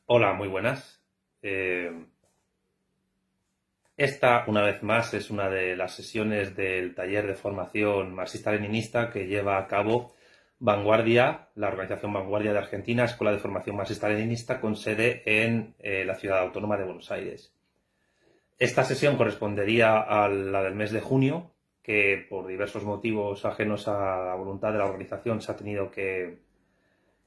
Hola, muy buenas. Eh, Esta, una vez más, es una de las sesiones del taller de formación marxista-leninista que lleva a cabo Vanguardia, la organización Vanguardia de Argentina, Escuela de Formación Marxista-Leninista, con sede en la ciudad autónoma de Buenos Aires. Esta sesión correspondería a la del mes de junio, que por diversos motivos ajenos a la voluntad de la organización se ha tenido que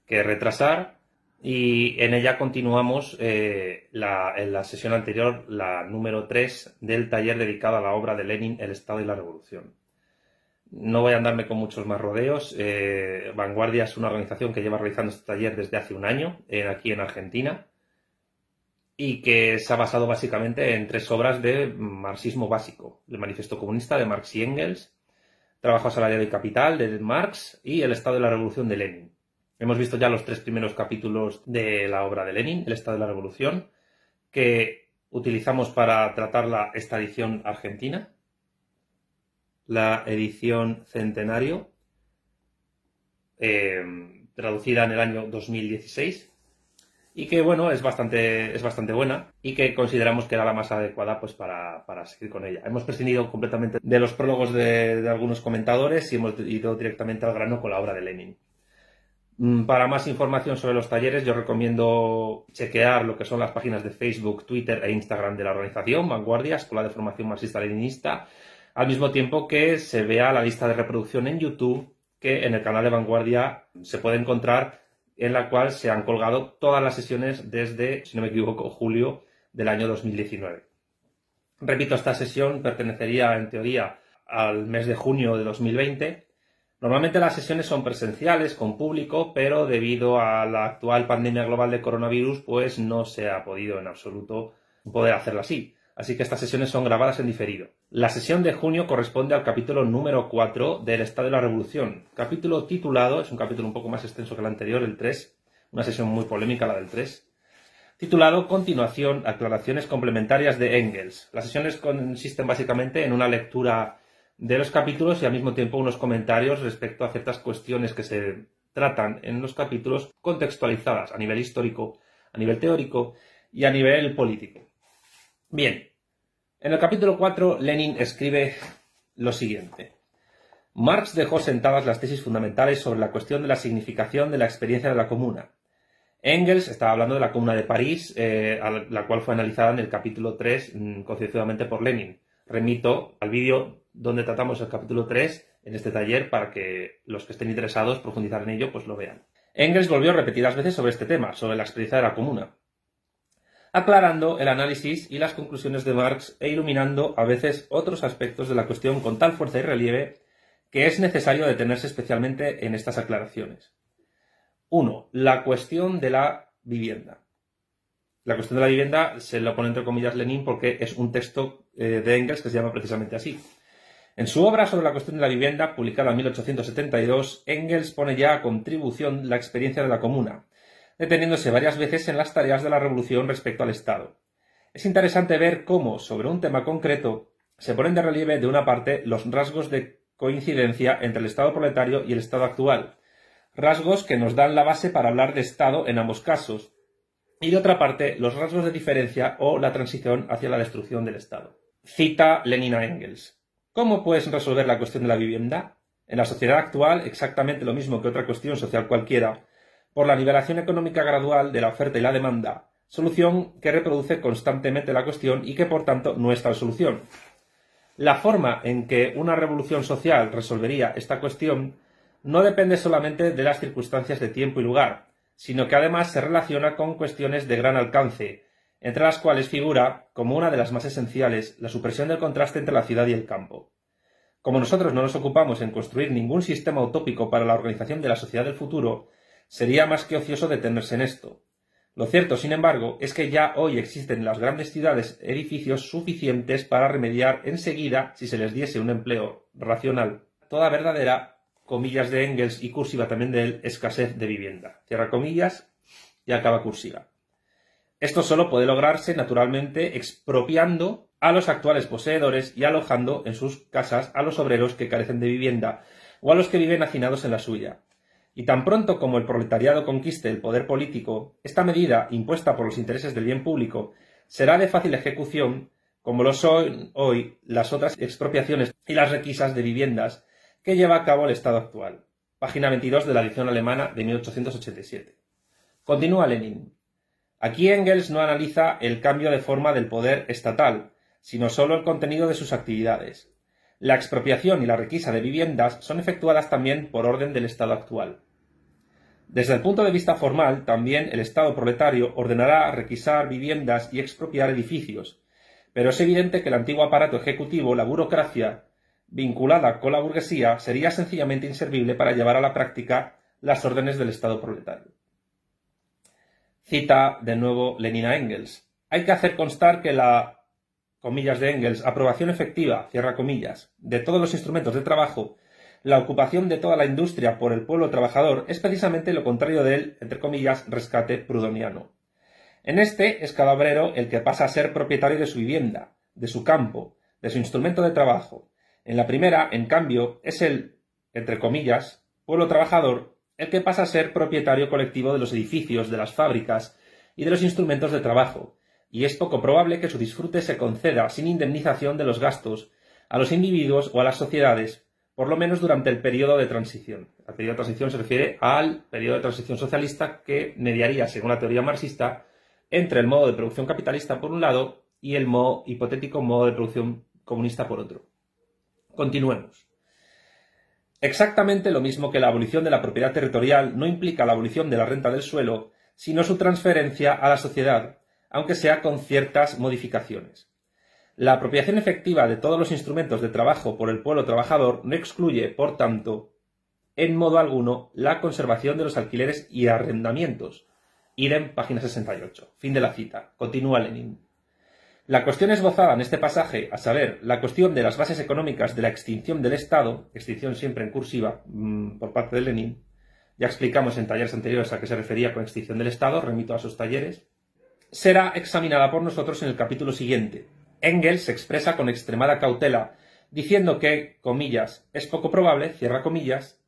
retrasar. Y en ella continuamos en la sesión anterior, la número 3 del taller dedicado a la obra de Lenin, El Estado y la Revolución. No voy a andarme con muchos más rodeos. Vanguardia es una organización que lleva realizando este taller desde hace un año, aquí en Argentina, y que se ha basado básicamente en tres obras de marxismo básico: el Manifiesto Comunista de Marx y Engels, Trabajo asalariado y capital de Marx y El Estado y la Revolución de Lenin. Hemos visto ya los tres primeros capítulos de la obra de Lenin, El Estado de la Revolución, que utilizamos para tratar esta edición argentina, la edición Centenario, traducida en el año 2016, y que, bueno, es bastante buena y que consideramos que era la más adecuada pues para seguir con ella. Hemos prescindido completamente de los prólogos de algunos comentadores y hemos ido directamente al grano con la obra de Lenin. Para más información sobre los talleres, yo recomiendo chequear lo que son las páginas de Facebook, Twitter e Instagram de la organización Vanguardia, Escuela de Formación Marxista-Leninista, al mismo tiempo que se vea la lista de reproducción en YouTube, que en el canal de Vanguardia se puede encontrar, en la cual se han colgado todas las sesiones desde, si no me equivoco, julio del año 2019. Repito, esta sesión pertenecería, en teoría, al mes de junio de 2020. Normalmente las sesiones son presenciales, con público, pero debido a la actual pandemia global de coronavirus, pues no se ha podido en absoluto poder hacerlo así. Así que estas sesiones son grabadas en diferido. La sesión de junio corresponde al capítulo número 4 del Estado de la Revolución. Capítulo titulado, es un capítulo un poco más extenso que el anterior, el 3, una sesión muy polémica, la del 3, titulado Continuación, aclaraciones complementarias de Engels. Las sesiones consisten básicamente en una lectura de los capítulos y al mismo tiempo unos comentarios respecto a ciertas cuestiones que se tratan en los capítulos, contextualizadas a nivel histórico, a nivel teórico y a nivel político. Bien, en el capítulo 4 Lenin escribe lo siguiente. Marx dejó sentadas las tesis fundamentales sobre la cuestión de la significación de la experiencia de la comuna. Engels estaba hablando de la Comuna de París, la cual fue analizada en el capítulo 3 concienzudamente por Lenin. Remito al vídeo donde tratamos el capítulo 3 en este taller para que los que estén interesados profundizar en ello pues lo vean. Engels volvió repetidas veces sobre este tema, sobre la experiencia de la comuna, aclarando el análisis y las conclusiones de Marx e iluminando a veces otros aspectos de la cuestión con tal fuerza y relieve que es necesario detenerse especialmente en estas aclaraciones. 1. La cuestión de la vivienda. La cuestión de la vivienda se lo pone entre comillas Lenin porque es un texto de Engels que se llama precisamente así. En su obra sobre la cuestión de la vivienda, publicada en 1872, Engels pone ya a contribución la experiencia de la comuna, deteniéndose varias veces en las tareas de la revolución respecto al Estado. Es interesante ver cómo, sobre un tema concreto, se ponen de relieve de una parte los rasgos de coincidencia entre el Estado proletario y el Estado actual, rasgos que nos dan la base para hablar de Estado en ambos casos, y de otra parte los rasgos de diferencia o la transición hacia la destrucción del Estado. Cita Lenin a Engels. ¿Cómo puedes resolver la cuestión de la vivienda? En la sociedad actual, exactamente lo mismo que otra cuestión social cualquiera, por la liberación económica gradual de la oferta y la demanda, solución que reproduce constantemente la cuestión y que por tanto no es tal solución. La forma en que una revolución social resolvería esta cuestión no depende solamente de las circunstancias de tiempo y lugar, sino que además se relaciona con cuestiones de gran alcance, entre las cuales figura, como una de las más esenciales, la supresión del contraste entre la ciudad y el campo. Como nosotros no nos ocupamos en construir ningún sistema utópico para la organización de la sociedad del futuro, sería más que ocioso detenerse en esto. Lo cierto, sin embargo, es que ya hoy existen en las grandes ciudades edificios suficientes para remediar enseguida, si se les diese un empleo racional, toda verdadera, comillas de Engels y cursiva también de él, escasez de vivienda. Cierra comillas y acaba cursiva. Esto solo puede lograrse, naturalmente, expropiando a los actuales poseedores y alojando en sus casas a los obreros que carecen de vivienda o a los que viven hacinados en la suya. y tan pronto como el proletariado conquiste el poder político, esta medida, impuesta por los intereses del bien público, será de fácil ejecución, como lo son hoy las otras expropiaciones y las requisas de viviendas que lleva a cabo el Estado actual. Página 22 de la edición alemana de 1887. Continúa Lenin. Aquí Engels no analiza el cambio de forma del poder estatal, sino solo el contenido de sus actividades. La expropiación y la requisa de viviendas son efectuadas también por orden del Estado actual. Desde el punto de vista formal, también el Estado proletario ordenará requisar viviendas y expropiar edificios, pero es evidente que el antiguo aparato ejecutivo, la burocracia, vinculada con la burguesía, sería sencillamente inservible para llevar a la práctica las órdenes del Estado proletario. Cita de nuevo Lenin a Engels. Hay que hacer constar que la, comillas de Engels, aprobación efectiva, cierra comillas, de todos los instrumentos de trabajo, la ocupación de toda la industria por el pueblo trabajador es precisamente lo contrario del, entre comillas, rescate prudhoniano. En este es cada obrero el que pasa a ser propietario de su vivienda, de su campo, de su instrumento de trabajo. En la primera, en cambio, es el, entre comillas, pueblo trabajador el que pasa a ser propietario colectivo de los edificios, de las fábricas y de los instrumentos de trabajo, y es poco probable que su disfrute se conceda sin indemnización de los gastos a los individuos o a las sociedades, por lo menos durante el periodo de transición. El periodo de transición se refiere al periodo de transición socialista que mediaría, según la teoría marxista, entre el modo de producción capitalista por un lado y el hipotético modo de producción comunista por otro. Continuemos. Exactamente lo mismo que la abolición de la propiedad territorial no implica la abolición de la renta del suelo, sino su transferencia a la sociedad, aunque sea con ciertas modificaciones. La apropiación efectiva de todos los instrumentos de trabajo por el pueblo trabajador no excluye, por tanto, en modo alguno, la conservación de los alquileres y arrendamientos. Idem, página 68. Fin de la cita. Continúa Lenin. La cuestión esbozada en este pasaje, a saber, la cuestión de las bases económicas de la extinción del Estado, extinción siempre en cursiva por parte de Lenin, ya explicamos en talleres anteriores a qué se refería con extinción del Estado, remito a sus talleres, será examinada por nosotros en el capítulo siguiente. Engels se expresa con extremada cautela, diciendo que, comillas, es poco probable, cierra comillas,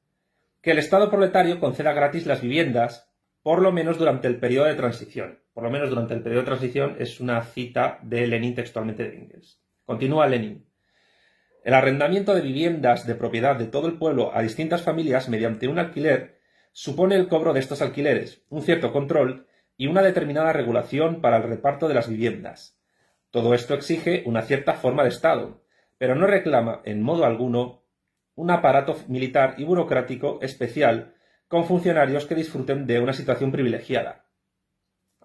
que el Estado proletario conceda gratis las viviendas, por lo menos durante el periodo de transición. Por lo menos durante el periodo de transición es una cita de Lenin textualmente de Engels. Continúa Lenin. El arrendamiento de viviendas de propiedad de todo el pueblo a distintas familias mediante un alquiler supone el cobro de estos alquileres, un cierto control y una determinada regulación para el reparto de las viviendas. Todo esto exige una cierta forma de Estado, pero no reclama en modo alguno un aparato militar y burocrático especial con funcionarios que disfruten de una situación privilegiada.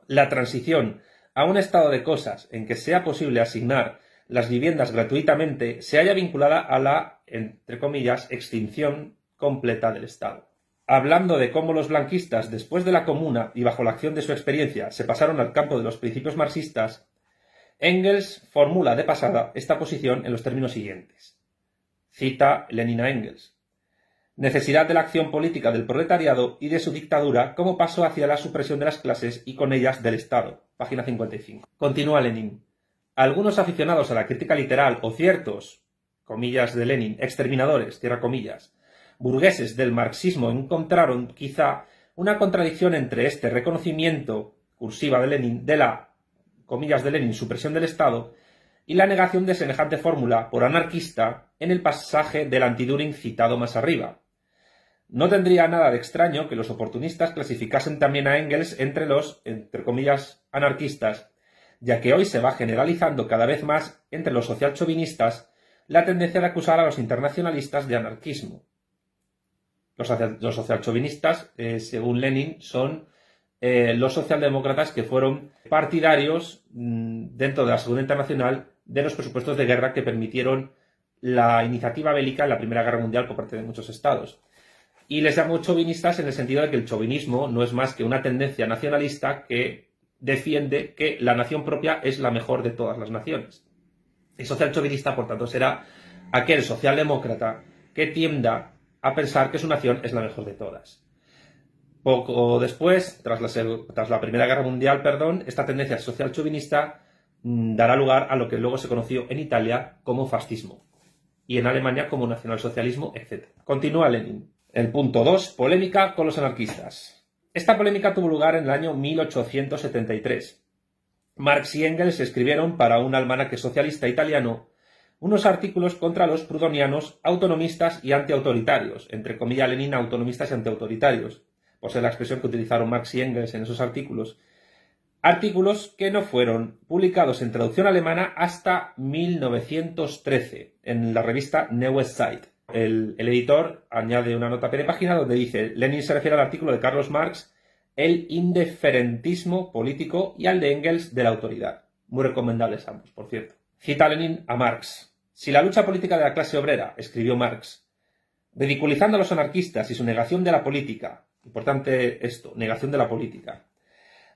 La transición a un estado de cosas en que sea posible asignar las viviendas gratuitamente se halla vinculada a la, entre comillas, extinción completa del Estado. Hablando de cómo los blanquistas, después de la Comuna y bajo la acción de su experiencia, se pasaron al campo de los principios marxistas, Engels formula de pasada esta posición en los términos siguientes. Cita Lenin a Engels. Necesidad de la acción política del proletariado y de su dictadura como paso hacia la supresión de las clases y con ellas del Estado. Página 55. Continúa Lenin. Algunos aficionados a la crítica literal o ciertos, comillas de Lenin, exterminadores, cierra comillas, burgueses del marxismo encontraron quizá una contradicción entre este reconocimiento, cursiva de Lenin, de la, comillas de Lenin, supresión del Estado, y la negación de semejante fórmula por anarquista en el pasaje del Anti-Düring citado más arriba. No tendría nada de extraño que los oportunistas clasificasen también a Engels entre los, entre comillas, anarquistas, ya que hoy se va generalizando cada vez más entre los socialchauvinistas la tendencia de acusar a los internacionalistas de anarquismo. Los socialchauvinistas, según Lenin, son los socialdemócratas que fueron partidarios dentro de la Segunda Internacional de los presupuestos de guerra que permitieron la iniciativa bélica en la Primera Guerra Mundial por parte de muchos estados. Y les llamo chauvinistas en el sentido de que el chauvinismo no es más que una tendencia nacionalista que defiende que la nación propia es la mejor de todas las naciones. Y socialchauvinista, por tanto, será aquel socialdemócrata que tienda a pensar que su nación es la mejor de todas. Poco después, tras la Primera Guerra Mundial, esta tendencia socialchauvinista dará lugar a lo que luego se conoció en Italia como fascismo y en Alemania como nacionalsocialismo, etc. Continúa Lenin. El punto 2, polémica con los anarquistas. Esta polémica tuvo lugar en el año 1873. Marx y Engels escribieron para un almanaque socialista italiano unos artículos contra los prudonianos autonomistas y antiautoritarios, entre comillas Lenin, autonomistas y antiautoritarios, por ser la expresión que utilizaron Marx y Engels en esos artículos. Artículos que no fueron publicados en traducción alemana hasta 1913 en la revista Neue Zeit. El editor añade una nota a pie de página donde dice: Lenin se refiere al artículo de Carlos Marx, el indiferentismo político, y al de Engels, de la autoridad. Muy recomendables ambos, por cierto. Cita Lenin a Marx. Si la lucha política de la clase obrera, escribió Marx, ridiculizando a los anarquistas y su negación de la política, importante esto, negación de la política,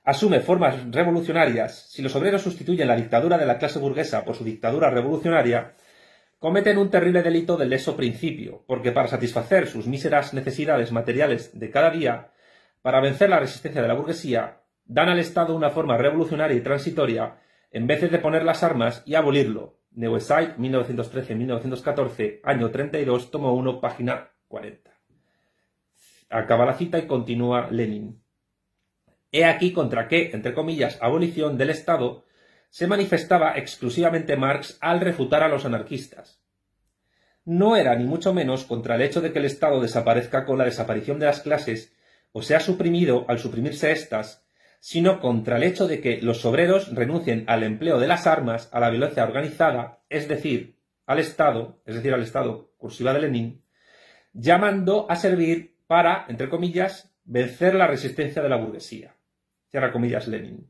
asume formas revolucionarias, si los obreros sustituyen la dictadura de la clase burguesa por su dictadura revolucionaria, cometen un terrible delito del leso principio, porque para satisfacer sus míseras necesidades materiales de cada día, para vencer la resistencia de la burguesía, dan al Estado una forma revolucionaria y transitoria en vez de poner las armas y abolirlo. Neue Zeit, 1913-1914, año 32, tomo 1, página 40. Acaba la cita y continúa Lenin. He aquí contra qué, entre comillas, abolición del Estado se manifestaba exclusivamente Marx al refutar a los anarquistas. No era ni mucho menos contra el hecho de que el Estado desaparezca con la desaparición de las clases o sea suprimido al suprimirse éstas, sino contra el hecho de que los obreros renuncien al empleo de las armas, a la violencia organizada, es decir, al Estado, cursiva de Lenin, llamando a servir para, entre comillas, vencer la resistencia de la burguesía. Cierra comillas Lenin.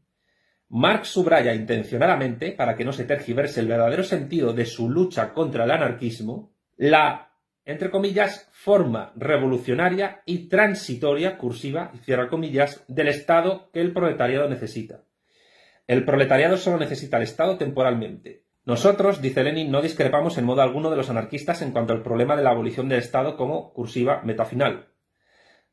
Marx subraya intencionadamente, para que no se tergiverse el verdadero sentido de su lucha contra el anarquismo, la, entre comillas, forma revolucionaria y transitoria, cursiva, y cierra comillas, del Estado que el proletariado necesita. El proletariado solo necesita al Estado temporalmente. Nosotros, dice Lenin, no discrepamos en modo alguno de los anarquistas en cuanto al problema de la abolición del Estado como, cursiva, meta final.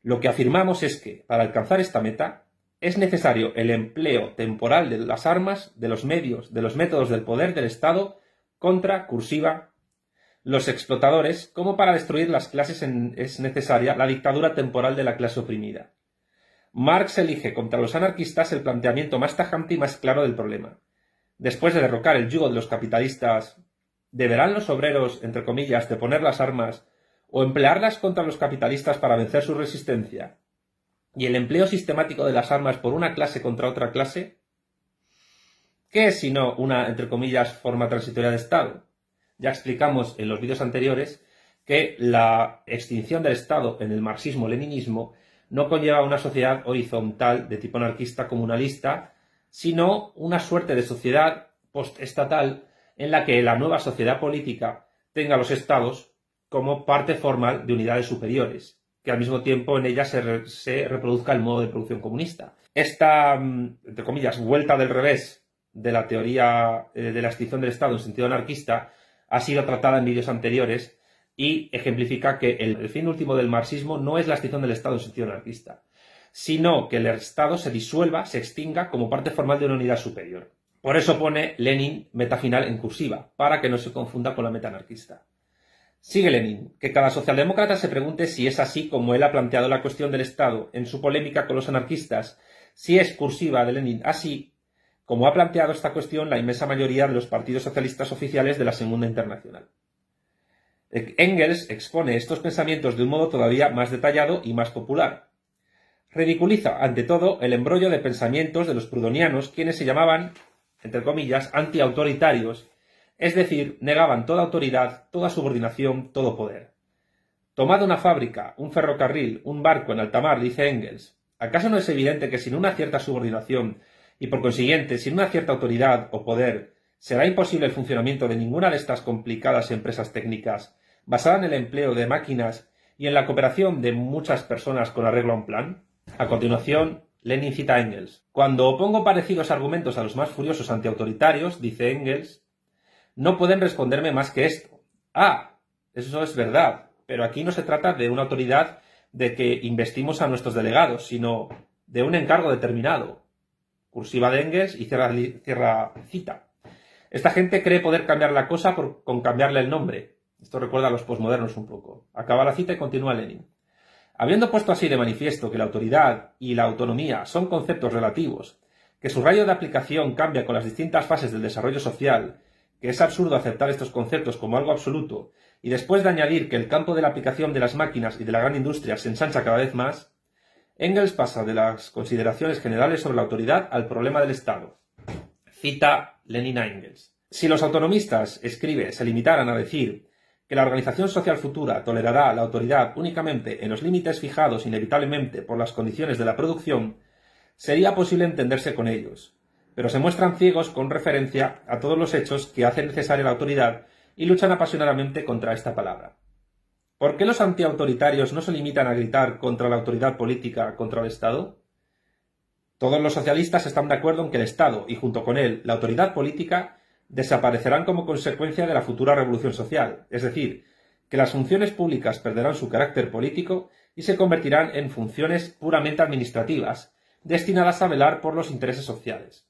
Lo que afirmamos es que, para alcanzar esta meta, es necesario el empleo temporal de las armas, de los medios, de los métodos del poder del Estado contra, cursiva, los explotadores, como para destruir las clases es necesaria la dictadura temporal de la clase oprimida. Marx elige contra los anarquistas el planteamiento más tajante y más claro del problema. Después de derrocar el yugo de los capitalistas, ¿deberán los obreros, entre comillas, deponer las armas o emplearlas contra los capitalistas para vencer su resistencia? ¿Y el empleo sistemático de las armas por una clase contra otra clase? ¿Qué es sino una, entre comillas, forma transitoria de Estado? Ya explicamos en los vídeos anteriores que la extinción del Estado en el marxismo-leninismo no conlleva una sociedad horizontal de tipo anarquista comunalista, sino una suerte de sociedad postestatal en la que la nueva sociedad política tenga a los estados como parte formal de unidades superiores, que al mismo tiempo en ella se reproduzca el modo de producción comunista. Esta, entre comillas, vuelta del revés de la teoría de la extinción del Estado en sentido anarquista ha sido tratada en vídeos anteriores y ejemplifica que el fin último del marxismo no es la extinción del Estado en sentido anarquista, sino que el Estado se disuelva, se extinga como parte formal de una unidad superior. Por eso pone Lenin meta final en cursiva, para que no se confunda con la meta anarquista. Sigue Lenin, que cada socialdemócrata se pregunte si es así como él ha planteado la cuestión del Estado en su polémica con los anarquistas, si es cursiva de Lenin así como ha planteado esta cuestión la inmensa mayoría de los partidos socialistas oficiales de la Segunda Internacional. Engels expone estos pensamientos de un modo todavía más detallado y más popular. Ridiculiza, ante todo, el embrollo de pensamientos de los prudonianos, quienes se llamaban, entre comillas, antiautoritarios, es decir, negaban toda autoridad, toda subordinación, todo poder. Tomad una fábrica, un ferrocarril, un barco en alta mar, dice Engels, ¿acaso no es evidente que sin una cierta subordinación y por consiguiente sin una cierta autoridad o poder será imposible el funcionamiento de ninguna de estas complicadas empresas técnicas basadas en el empleo de máquinas y en la cooperación de muchas personas con arreglo a un plan? A continuación, Lenin cita a Engels. Cuando opongo parecidos argumentos a los más furiosos antiautoritarios, dice Engels, no pueden responderme más que esto. Ah, eso es verdad, pero aquí no se trata de una autoridad de que investimos a nuestros delegados, sino de un encargo determinado. Cursiva de Engels y cierra cita. Esta gente cree poder cambiar la cosa con cambiarle el nombre. Esto recuerda a los posmodernos un poco. Acaba la cita y continúa Lenin. Habiendo puesto así de manifiesto que la autoridad y la autonomía son conceptos relativos, que su radio de aplicación cambia con las distintas fases del desarrollo social, que es absurdo aceptar estos conceptos como algo absoluto, y después de añadir que el campo de la aplicación de las máquinas y de la gran industria se ensancha cada vez más, Engels pasa de las consideraciones generales sobre la autoridad al problema del Estado. Cita Lenin a Engels. Si los autonomistas, escribe, se limitaran a decir que la organización social futura tolerará la autoridad únicamente en los límites fijados inevitablemente por las condiciones de la producción, sería posible entenderse con ellos, pero se muestran ciegos con referencia a todos los hechos que hacen necesaria la autoridad y luchan apasionadamente contra esta palabra. ¿Por qué los antiautoritarios no se limitan a gritar contra la autoridad política, contra el Estado? Todos los socialistas están de acuerdo en que el Estado, y junto con él la autoridad política, desaparecerán como consecuencia de la futura revolución social, es decir, que las funciones públicas perderán su carácter político y se convertirán en funciones puramente administrativas, destinadas a velar por los intereses sociales.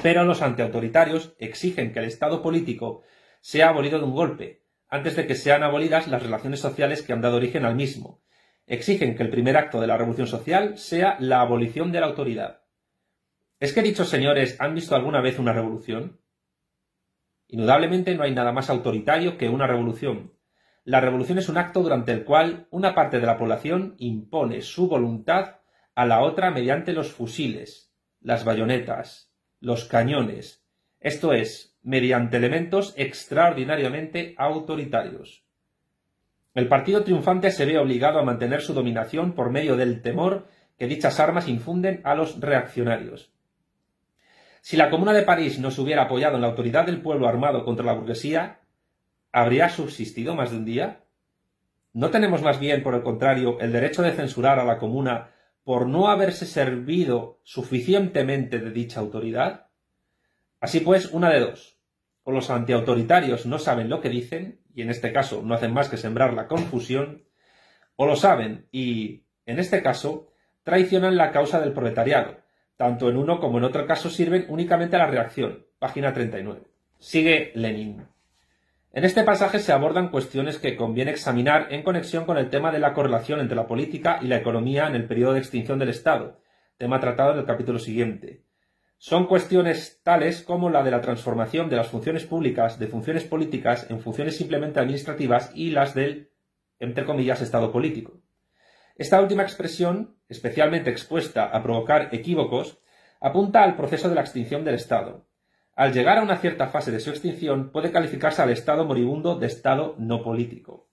Pero los antiautoritarios exigen que el Estado político sea abolido de un golpe, antes de que sean abolidas las relaciones sociales que han dado origen al mismo. Exigen que el primer acto de la revolución social sea la abolición de la autoridad. ¿Es que dichos señores han visto alguna vez una revolución? Indudablemente no hay nada más autoritario que una revolución. La revolución es un acto durante el cual una parte de la población impone su voluntad a la otra mediante los fusiles, las bayonetas, los cañones, esto es, mediante elementos extraordinariamente autoritarios. El partido triunfante se ve obligado a mantener su dominación por medio del temor que dichas armas infunden a los reaccionarios. Si la Comuna de París no se hubiera apoyado en la autoridad del pueblo armado contra la burguesía, ¿habría subsistido más de un día? ¿No tenemos más bien, por el contrario, el derecho de censurar a la Comuna por no haberse servido suficientemente de dicha autoridad? Así pues, una de dos. O los antiautoritarios no saben lo que dicen, y en este caso no hacen más que sembrar la confusión, o lo saben y, en este caso, traicionan la causa del proletariado. Tanto en uno como en otro caso sirven únicamente a la reacción. Página 39. Sigue Lenin. En este pasaje se abordan cuestiones que conviene examinar en conexión con el tema de la correlación entre la política y la economía en el periodo de extinción del Estado, tema tratado en el capítulo siguiente. Son cuestiones tales como la de la transformación de las funciones públicas de funciones políticas en funciones simplemente administrativas y las del, entre comillas, Estado político. Esta última expresión, especialmente expuesta a provocar equívocos, apunta al proceso de la extinción del Estado. Al llegar a una cierta fase de su extinción, puede calificarse al Estado moribundo de Estado no político.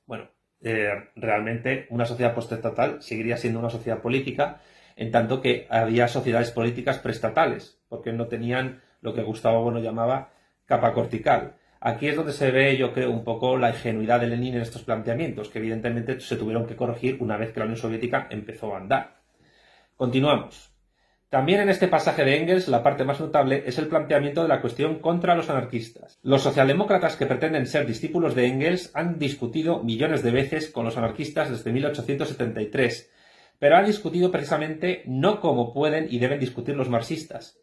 Bueno, realmente una sociedad postestatal seguiría siendo una sociedad política, en tanto que había sociedades políticas preestatales, porque no tenían lo que Gustavo Bueno llamaba capa cortical. Aquí es donde se ve, yo creo, un poco la ingenuidad de Lenin en estos planteamientos, que evidentemente se tuvieron que corregir una vez que la Unión Soviética empezó a andar. Continuamos. También en este pasaje de Engels, la parte más notable es el planteamiento de la cuestión contra los anarquistas. Los socialdemócratas que pretenden ser discípulos de Engels han discutido millones de veces con los anarquistas desde 1873, pero han discutido precisamente no como pueden y deben discutir los marxistas.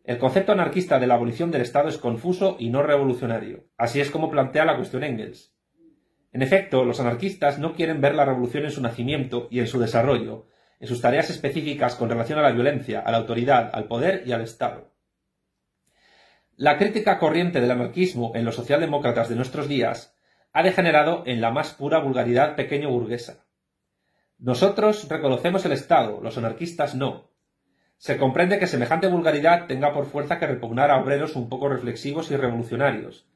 El concepto anarquista de la abolición del Estado es confuso y no revolucionario. Así es como plantea la cuestión Engels. En efecto, los anarquistas no quieren ver la revolución en su nacimiento y en su desarrollo, en sus tareas específicas con relación a la violencia, a la autoridad, al poder y al Estado. La crítica corriente del anarquismo en los socialdemócratas de nuestros días ha degenerado en la más pura vulgaridad pequeño burguesa. Nosotros reconocemos el Estado, los anarquistas no. Se comprende que semejante vulgaridad tenga por fuerza que repugnar a obreros un poco reflexivos y revolucionarios.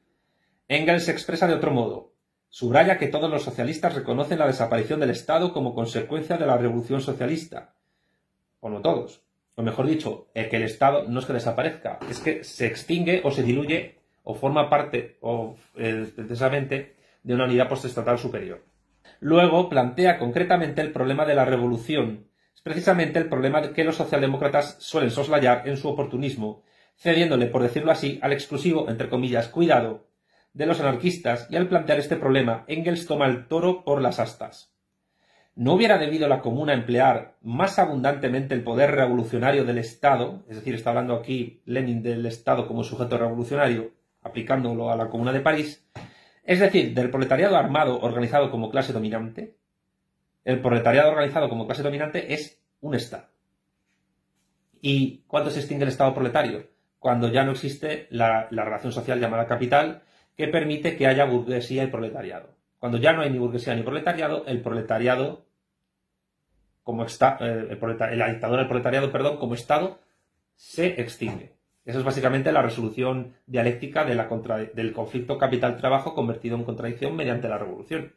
Engels se expresa de otro modo. Subraya que todos los socialistas reconocen la desaparición del Estado como consecuencia de la revolución socialista. O no todos. O mejor dicho, que el Estado no es que desaparezca, es que se extingue o se diluye o forma parte precisamente de una unidad postestatal superior. Luego plantea concretamente el problema de la revolución. Es precisamente el problema que los socialdemócratas suelen soslayar en su oportunismo, cediéndole, por decirlo así, al exclusivo, entre comillas, cuidado de los anarquistas, y al plantear este problema, Engels toma el toro por las astas. ¿No hubiera debido la Comuna emplear más abundantemente el poder revolucionario del Estado? Es decir, está hablando aquí Lenin del Estado como sujeto revolucionario, aplicándolo a la Comuna de París, es decir, del proletariado armado organizado como clase dominante. el proletariado organizado como clase dominante es un Estado. ¿Y cuándo se extingue el Estado proletario? Cuando ya no existe la relación social llamada capital que permite que haya burguesía y proletariado. Cuando ya no hay ni burguesía ni proletariado, el proletariado como la dictadura del proletariado, perdón, como Estado se extingue. Esa es básicamente la resolución dialéctica del conflicto capital-trabajo convertido en contradicción mediante la revolución.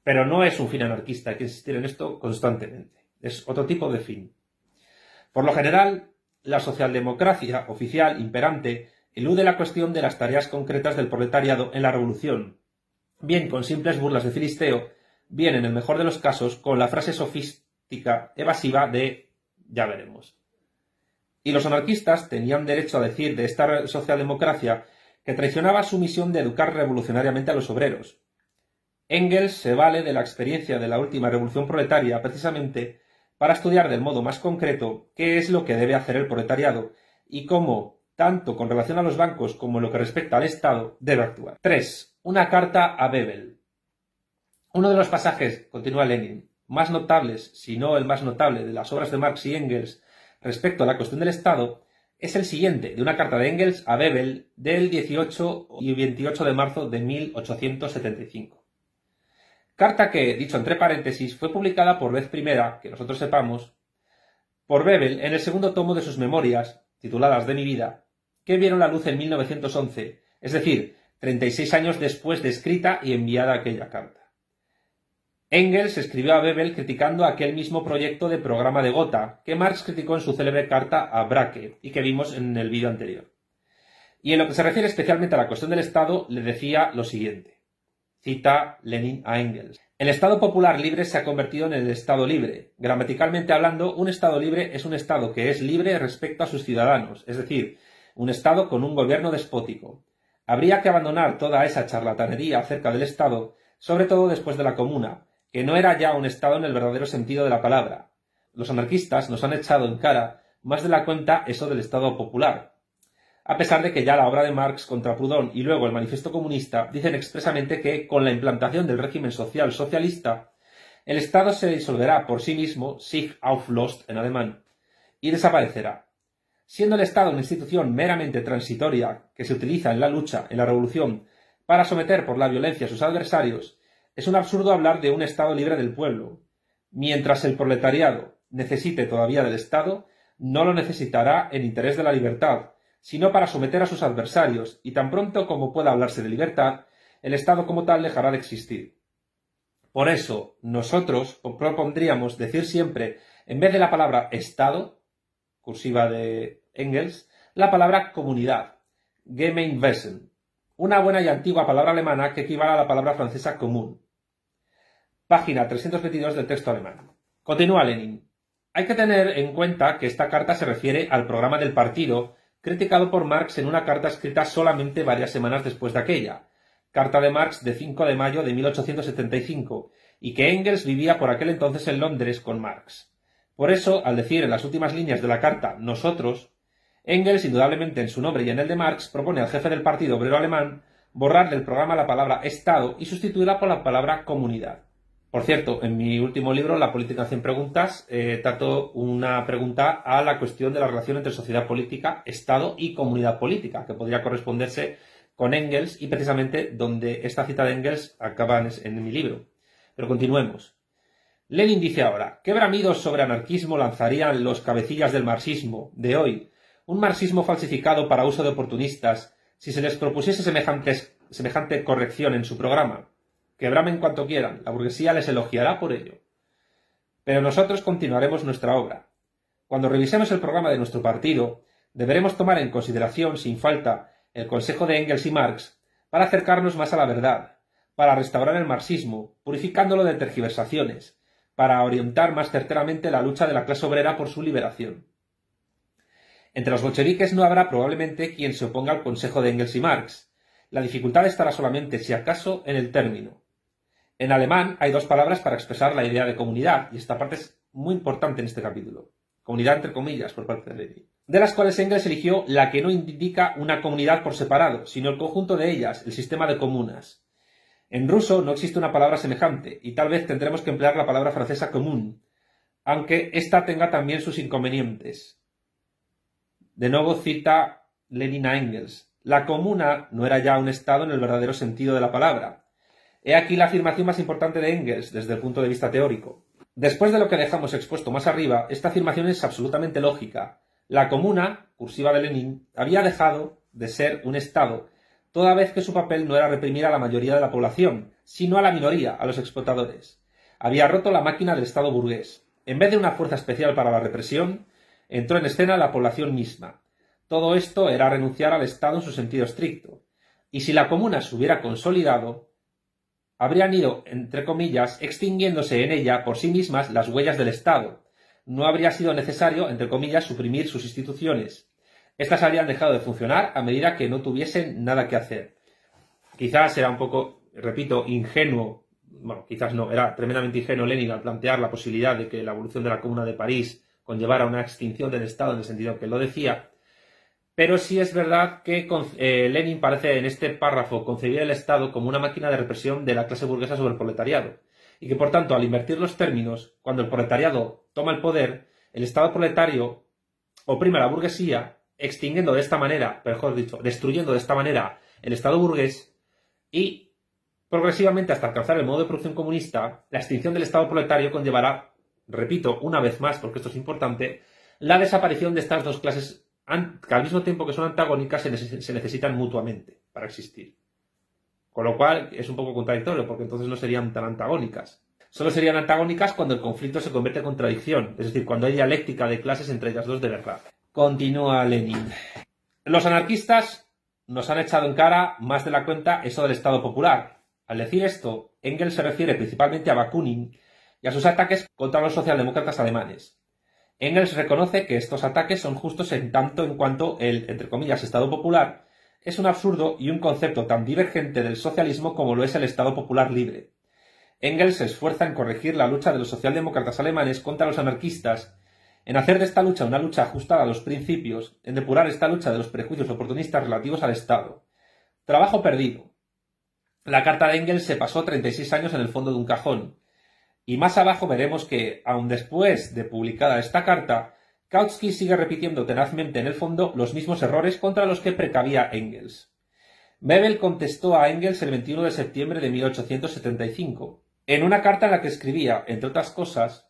Pero no es un fin anarquista, hay que insistir en esto constantemente. Es otro tipo de fin. Por lo general, la socialdemocracia oficial imperante elude la cuestión de las tareas concretas del proletariado en la revolución, bien con simples burlas de filisteo, bien, en el mejor de los casos, con la frase sofística evasiva de «ya veremos». Y los anarquistas tenían derecho a decir de esta socialdemocracia que traicionaba su misión de educar revolucionariamente a los obreros. Engels se vale de la experiencia de la última revolución proletaria precisamente para estudiar del modo más concreto qué es lo que debe hacer el proletariado y cómo, tanto con relación a los bancos como en lo que respecta al Estado, debe actuar. 3. Una carta a Bebel. Uno de los pasajes, continúa Lenin, más notables, si no el más notable, de las obras de Marx y Engels respecto a la cuestión del Estado, es el siguiente, de una carta de Engels a Bebel del 18 y 28 de marzo de 1875. Carta que, dicho entre paréntesis, fue publicada por vez primera, que nosotros sepamos, por Bebel en el segundo tomo de sus memorias, tituladas De mi vida, que vieron la luz en 1911, es decir, 36 años después de escrita y enviada aquella carta. Engels escribió a Bebel criticando aquel mismo proyecto de programa de Gotha que Marx criticó en su célebre carta a Bracke y que vimos en el vídeo anterior. Y en lo que se refiere especialmente a la cuestión del Estado, le decía lo siguiente. Cita Lenin a Engels. El Estado popular libre se ha convertido en el Estado libre. Gramaticalmente hablando, un Estado libre es un Estado que es libre respecto a sus ciudadanos, es decir, un Estado con un gobierno despótico. Habría que abandonar toda esa charlatanería acerca del Estado, sobre todo después de la Comuna, que no era ya un Estado en el verdadero sentido de la palabra. Los anarquistas nos han echado en cara más de la cuenta eso del Estado popular, a pesar de que ya la obra de Marx contra Proudhon y luego el Manifiesto Comunista dicen expresamente que, con la implantación del régimen social socialista, el Estado se disolverá por sí mismo, sich auflöst en alemán, y desaparecerá. Siendo el Estado una institución meramente transitoria que se utiliza en la lucha, en la revolución, para someter por la violencia a sus adversarios, es un absurdo hablar de un Estado libre del pueblo. Mientras el proletariado necesite todavía del Estado, no lo necesitará en interés de la libertad, sino para someter a sus adversarios, y tan pronto como pueda hablarse de libertad, el Estado como tal dejará de existir. Por eso, nosotros propondríamos decir siempre, en vez de la palabra Estado, cursiva de Engels, la palabra comunidad, Gemeinwesen, una buena y antigua palabra alemana que equivale a la palabra francesa común. Página 322 del texto alemán. Continúa Lenin. Hay que tener en cuenta que esta carta se refiere al programa del partido criticado por Marx en una carta escrita solamente varias semanas después de aquella, carta de Marx de 5 de mayo de 1875, y que Engels vivía por aquel entonces en Londres con Marx. Por eso, al decir en las últimas líneas de la carta «nosotros», Engels, indudablemente en su nombre y en el de Marx, propone al jefe del Partido Obrero Alemán borrar del programa la palabra Estado y sustituirla por la palabra comunidad. Por cierto, en mi último libro, La política en 100 preguntas, trato una pregunta a la cuestión de la relación entre sociedad política, Estado y comunidad política, que podría corresponderse con Engels y precisamente donde esta cita de Engels acaba en mi libro. Pero continuemos. Lenin dice ahora, ¿qué bramidos sobre anarquismo lanzarían los cabecillas del marxismo de hoy? Un marxismo falsificado para uso de oportunistas, si se les propusiese semejante corrección en su programa. Que bramen cuanto quieran, la burguesía les elogiará por ello. Pero nosotros continuaremos nuestra obra. Cuando revisemos el programa de nuestro partido, deberemos tomar en consideración, sin falta, el consejo de Engels y Marx para acercarnos más a la verdad, para restaurar el marxismo, purificándolo de tergiversaciones, para orientar más certeramente la lucha de la clase obrera por su liberación. Entre los bolcheviques no habrá probablemente quien se oponga al consejo de Engels y Marx. La dificultad estará solamente, si acaso, en el término. En alemán hay dos palabras para expresar la idea de comunidad, y esta parte es muy importante en este capítulo. Comunidad entre comillas por parte de Lenin. De las cuales Engels eligió la que no indica una comunidad por separado, sino el conjunto de ellas, el sistema de comunas. En ruso no existe una palabra semejante, y tal vez tendremos que emplear la palabra francesa común, aunque ésta tenga también sus inconvenientes. De nuevo cita Lenin a Engels. La comuna no era ya un Estado en el verdadero sentido de la palabra. He aquí la afirmación más importante de Engels desde el punto de vista teórico. Después de lo que dejamos expuesto más arriba, esta afirmación es absolutamente lógica. La comuna, cursiva de Lenin, había dejado de ser un Estado, toda vez que su papel no era reprimir a la mayoría de la población, sino a la minoría, a los explotadores. Había roto la máquina del Estado burgués. En vez de una fuerza especial para la represión, entró en escena la población misma. Todo esto era renunciar al Estado en su sentido estricto. Y si la comuna se hubiera consolidado, habrían ido, entre comillas, extinguiéndose en ella por sí mismas las huellas del Estado. No habría sido necesario, entre comillas, suprimir sus instituciones. Estas habrían dejado de funcionar a medida que no tuviesen nada que hacer. Quizás era un poco, repito, ingenuo, bueno, quizás no, era tremendamente ingenuo Lenin al plantear la posibilidad de que la evolución de la Comuna de París conllevara una extinción del Estado en el sentido que lo decía, pero sí es verdad que Lenin parece en este párrafo concebir el Estado como una máquina de represión de la clase burguesa sobre el proletariado, y que por tanto al invertir los términos, cuando el proletariado toma el poder, el Estado proletario oprime a la burguesía, extinguiendo de esta manera, mejor dicho, destruyendo de esta manera el Estado burgués, y progresivamente hasta alcanzar el modo de producción comunista, la extinción del Estado proletario conllevará, repito una vez más porque esto es importante, la desaparición de estas dos clases que al mismo tiempo que son antagónicas se necesitan mutuamente para existir. Con lo cual es un poco contradictorio porque entonces no serían tan antagónicas. Solo serían antagónicas cuando el conflicto se convierte en contradicción, es decir, cuando hay dialéctica de clases entre ellas dos de verdad. Continúa Lenin. Los anarquistas nos han echado en cara más de la cuenta eso del Estado popular. Al decir esto, Engels se refiere principalmente a Bakunin y a sus ataques contra los socialdemócratas alemanes. Engels reconoce que estos ataques son justos en tanto en cuanto el, entre comillas, Estado popular es un absurdo y un concepto tan divergente del socialismo como lo es el Estado popular libre. Engels se esfuerza en corregir la lucha de los socialdemócratas alemanes contra los anarquistas, en hacer de esta lucha una lucha ajustada a los principios, en depurar esta lucha de los prejuicios oportunistas relativos al Estado. Trabajo perdido. La carta de Engels se pasó 36 años en el fondo de un cajón. Y más abajo veremos que, aun después de publicada esta carta, Kautsky sigue repitiendo tenazmente en el fondo los mismos errores contra los que precavía Engels. Bebel contestó a Engels el 21 de septiembre de 1875, en una carta en la que escribía, entre otras cosas,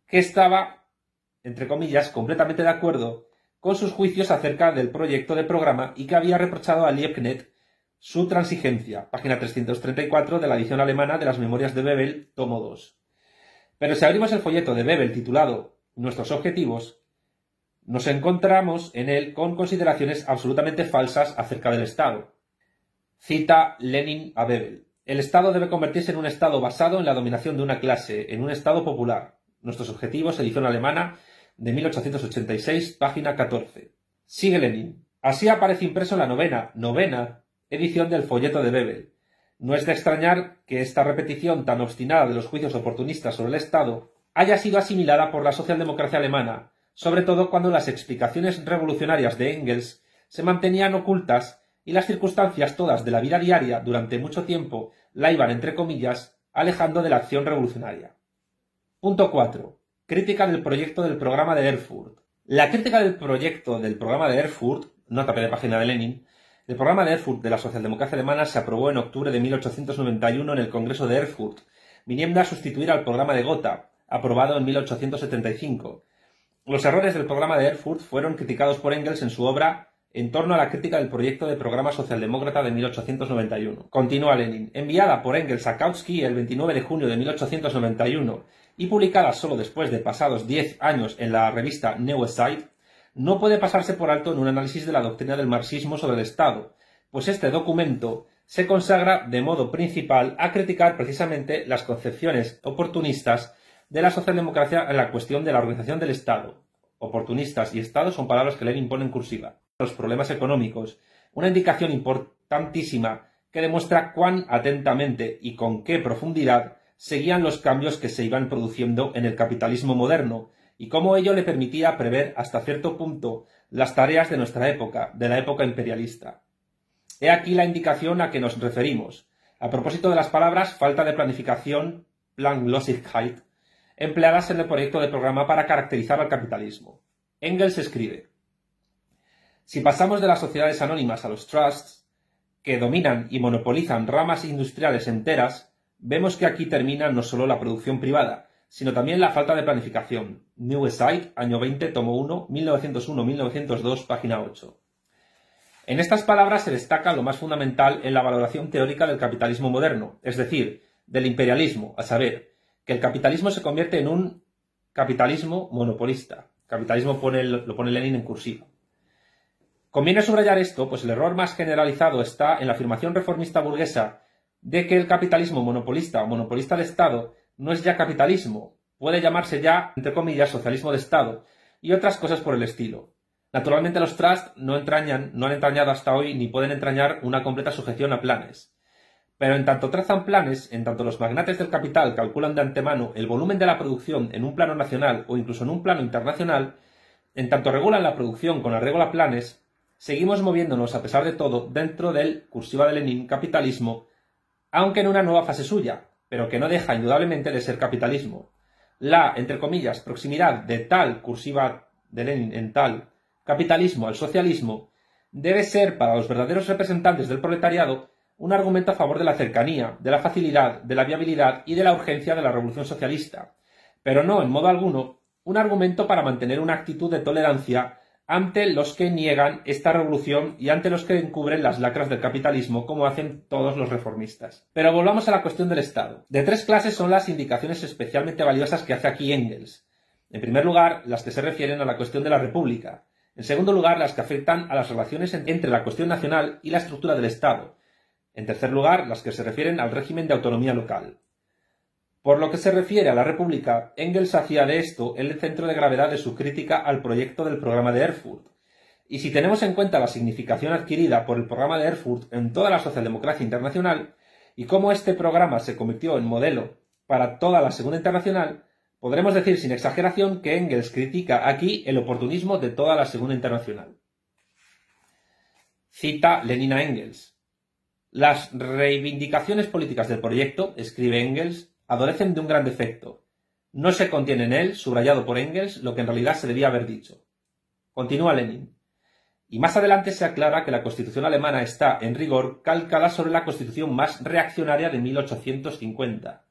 que estaba, entre comillas, completamente de acuerdo con sus juicios acerca del proyecto de programa y que había reprochado a Liebknecht su transigencia, página 334 de la edición alemana de las Memorias de Bebel, tomo 2. Pero si abrimos el folleto de Bebel titulado Nuestros objetivos, nos encontramos en él con consideraciones absolutamente falsas acerca del Estado. Cita Lenin a Bebel. El Estado debe convertirse en un Estado basado en la dominación de una clase, en un Estado popular. Nuestros objetivos, edición alemana de 1886, página 14. Sigue Lenin. Así aparece impreso en la novena edición del folleto de Bebel. No es de extrañar que esta repetición tan obstinada de los juicios oportunistas sobre el Estado haya sido asimilada por la socialdemocracia alemana, sobre todo cuando las explicaciones revolucionarias de Engels se mantenían ocultas y las circunstancias todas de la vida diaria durante mucho tiempo la iban, entre comillas, alejando de la acción revolucionaria. Punto 4. Crítica del proyecto del programa de Erfurt. La crítica del proyecto del programa de Erfurt, nota de página de Lenin, el programa de Erfurt de la socialdemocracia alemana se aprobó en octubre de 1891 en el Congreso de Erfurt, viniendo a sustituir al programa de Gotha, aprobado en 1875. Los errores del programa de Erfurt fueron criticados por Engels en su obra En torno a la crítica del proyecto de programa socialdemócrata de 1891. Continúa Lenin. Enviada por Engels a Kautsky el 29 de junio de 1891 y publicada solo después de pasados 10 años en la revista Neue Zeit, no puede pasarse por alto en un análisis de la doctrina del marxismo sobre el Estado, pues este documento se consagra de modo principal a criticar precisamente las concepciones oportunistas de la socialdemocracia en la cuestión de la organización del Estado. Oportunistas y Estado son palabras que Lenin pone en cursiva. Los problemas económicos, una indicación importantísima que demuestra cuán atentamente y con qué profundidad seguían los cambios que se iban produciendo en el capitalismo moderno, y cómo ello le permitía prever hasta cierto punto las tareas de nuestra época, de la época imperialista. He aquí la indicación a que nos referimos. a propósito de las palabras falta de planificación, Planlosigkeit, empleadas en el proyecto de programa para caracterizar al capitalismo. Engels escribe: si pasamos de las sociedades anónimas a los trusts, que dominan y monopolizan ramas industriales enteras, vemos que aquí termina no solo la producción privada, sino también la falta de planificación. Neue Zeit, año 20, tomo 1, 1901-1902, página 8. En estas palabras se destaca lo más fundamental en la valoración teórica del capitalismo moderno, es decir, del imperialismo, a saber, que el capitalismo se convierte en un capitalismo monopolista. Capitalismo lo pone Lenin en cursiva. Conviene subrayar esto, pues el error más generalizado está en la afirmación reformista burguesa de que el capitalismo monopolista o monopolista de Estado no es ya capitalismo, puede llamarse ya, entre comillas, socialismo de Estado y otras cosas por el estilo. Naturalmente los trusts no han entrañado hasta hoy ni pueden entrañar una completa sujeción a planes. Pero en tanto trazan planes, en tanto los magnates del capital calculan de antemano el volumen de la producción en un plano nacional o incluso en un plano internacional, en tanto regulan la producción con arreglo a planes, seguimos moviéndonos a pesar de todo dentro del, cursiva de Lenin, capitalismo, aunque en una nueva fase suya, pero que no deja indudablemente de ser capitalismo. La, entre comillas, proximidad de tal, cursiva de Lenin en tal, capitalismo al socialismo, debe ser para los verdaderos representantes del proletariado un argumento a favor de la cercanía, de la facilidad, de la viabilidad y de la urgencia de la revolución socialista, pero no, en modo alguno, un argumento para mantener una actitud de tolerancia ante los que niegan esta revolución y ante los que encubren las lacras del capitalismo, como hacen todos los reformistas. Pero volvamos a la cuestión del Estado. De tres clases son las indicaciones especialmente valiosas que hace aquí Engels. En primer lugar, las que se refieren a la cuestión de la República. En segundo lugar, las que afectan a las relaciones entre la cuestión nacional y la estructura del Estado. En tercer lugar, las que se refieren al régimen de autonomía local. Por lo que se refiere a la República, Engels hacía de esto el centro de gravedad de su crítica al proyecto del programa de Erfurt. Y si tenemos en cuenta la significación adquirida por el programa de Erfurt en toda la socialdemocracia internacional, y cómo este programa se convirtió en modelo para toda la Segunda Internacional, podremos decir sin exageración que Engels critica aquí el oportunismo de toda la Segunda Internacional. Cita Lenin a Engels. Las reivindicaciones políticas del proyecto, escribe Engels, adolecen de un gran defecto. No se contiene en él, subrayado por Engels, lo que en realidad se debía haber dicho. Continúa Lenin. Y más adelante se aclara que la Constitución alemana está, en rigor, calcada sobre la Constitución más reaccionaria de 1850.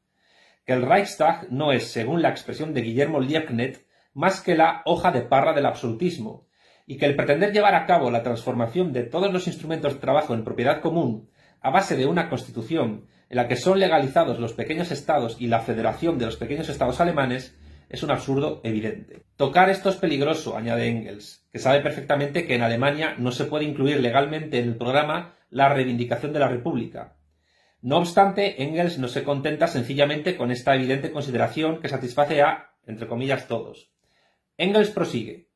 Que el Reichstag no es, según la expresión de Guillermo Liebknecht, más que la hoja de parra del absolutismo, y que el pretender llevar a cabo la transformación de todos los instrumentos de trabajo en propiedad común a base de una Constitución en la que son legalizados los pequeños estados y la federación de los pequeños estados alemanes, es un absurdo evidente. Tocar esto es peligroso, añade Engels, que sabe perfectamente que en Alemania no se puede incluir legalmente en el programa la reivindicación de la República. No obstante, Engels no se contenta sencillamente con esta evidente consideración que satisface a, entre comillas, todos. Engels prosigue.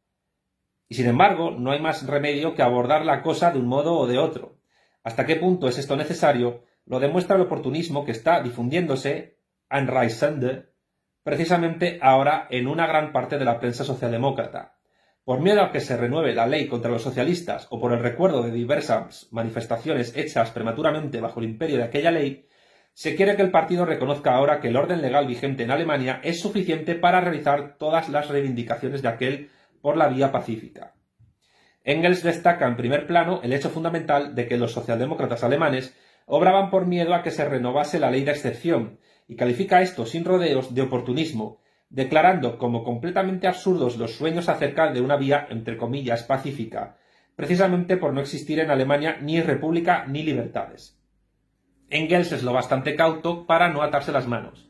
Y sin embargo, no hay más remedio que abordar la cosa de un modo o de otro. ¿Hasta qué punto es esto necesario? Lo demuestra el oportunismo que está difundiéndose, Einreisende, precisamente ahora en una gran parte de la prensa socialdemócrata. Por miedo a que se renueve la ley contra los socialistas o por el recuerdo de diversas manifestaciones hechas prematuramente bajo el imperio de aquella ley, se quiere que el partido reconozca ahora que el orden legal vigente en Alemania es suficiente para realizar todas las reivindicaciones de aquel por la vía pacífica. Engels destaca en primer plano el hecho fundamental de que los socialdemócratas alemanes obraban por miedo a que se renovase la ley de excepción, y califica esto sin rodeos de oportunismo, declarando como completamente absurdos los sueños acerca de una vía, entre comillas, pacífica, precisamente por no existir en Alemania ni república ni libertades. Engels es lo bastante cauto para no atarse las manos.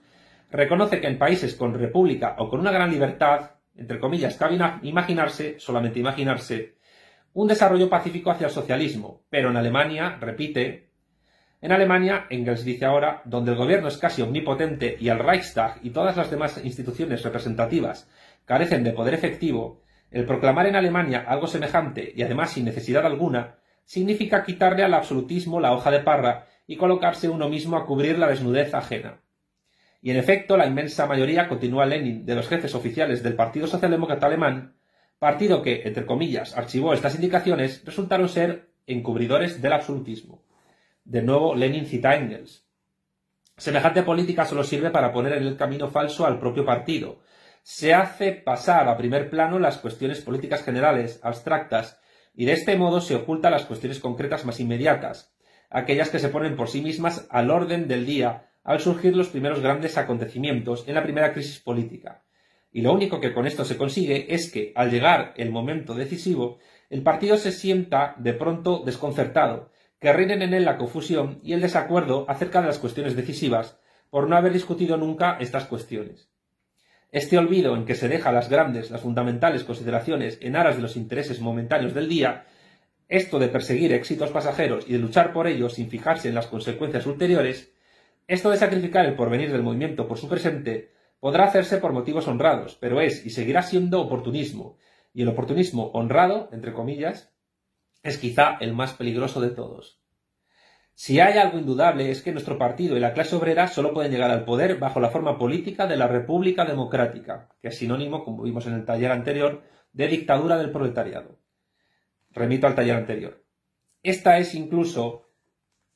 Reconoce que en países con república o con una gran libertad, entre comillas, cabe imaginarse, solamente imaginarse, un desarrollo pacífico hacia el socialismo, pero en Alemania, repite, en Alemania, Engels dice ahora, donde el gobierno es casi omnipotente y el Reichstag y todas las demás instituciones representativas carecen de poder efectivo, el proclamar en Alemania algo semejante y además sin necesidad alguna, significa quitarle al absolutismo la hoja de parra y colocarse uno mismo a cubrir la desnudez ajena. Y en efecto, la inmensa mayoría, continúa Lenin, de los jefes oficiales del Partido Socialdemócrata Alemán, partido que, entre comillas, archivó estas indicaciones, resultaron ser encubridores del absolutismo. De nuevo, Lenin cita a Engels. Semejante política solo sirve para poner en el camino falso al propio partido. Se hace pasar a primer plano las cuestiones políticas generales, abstractas, y de este modo se ocultan las cuestiones concretas más inmediatas, aquellas que se ponen por sí mismas al orden del día al surgir los primeros grandes acontecimientos en la primera crisis política. Y lo único que con esto se consigue es que, al llegar el momento decisivo, el partido se sienta de pronto desconcertado, que reinen en él la confusión y el desacuerdo acerca de las cuestiones decisivas por no haber discutido nunca estas cuestiones. Este olvido en que se deja las grandes, las fundamentales consideraciones en aras de los intereses momentáneos del día, esto de perseguir éxitos pasajeros y de luchar por ellos sin fijarse en las consecuencias ulteriores, esto de sacrificar el porvenir del movimiento por su presente, podrá hacerse por motivos honrados, pero es y seguirá siendo oportunismo, y el oportunismo honrado, entre comillas, es quizá el más peligroso de todos. Si hay algo indudable es que nuestro partido y la clase obrera solo pueden llegar al poder bajo la forma política de la República Democrática, que es sinónimo, como vimos en el taller anterior, de dictadura del proletariado. Remito al taller anterior. Esta es incluso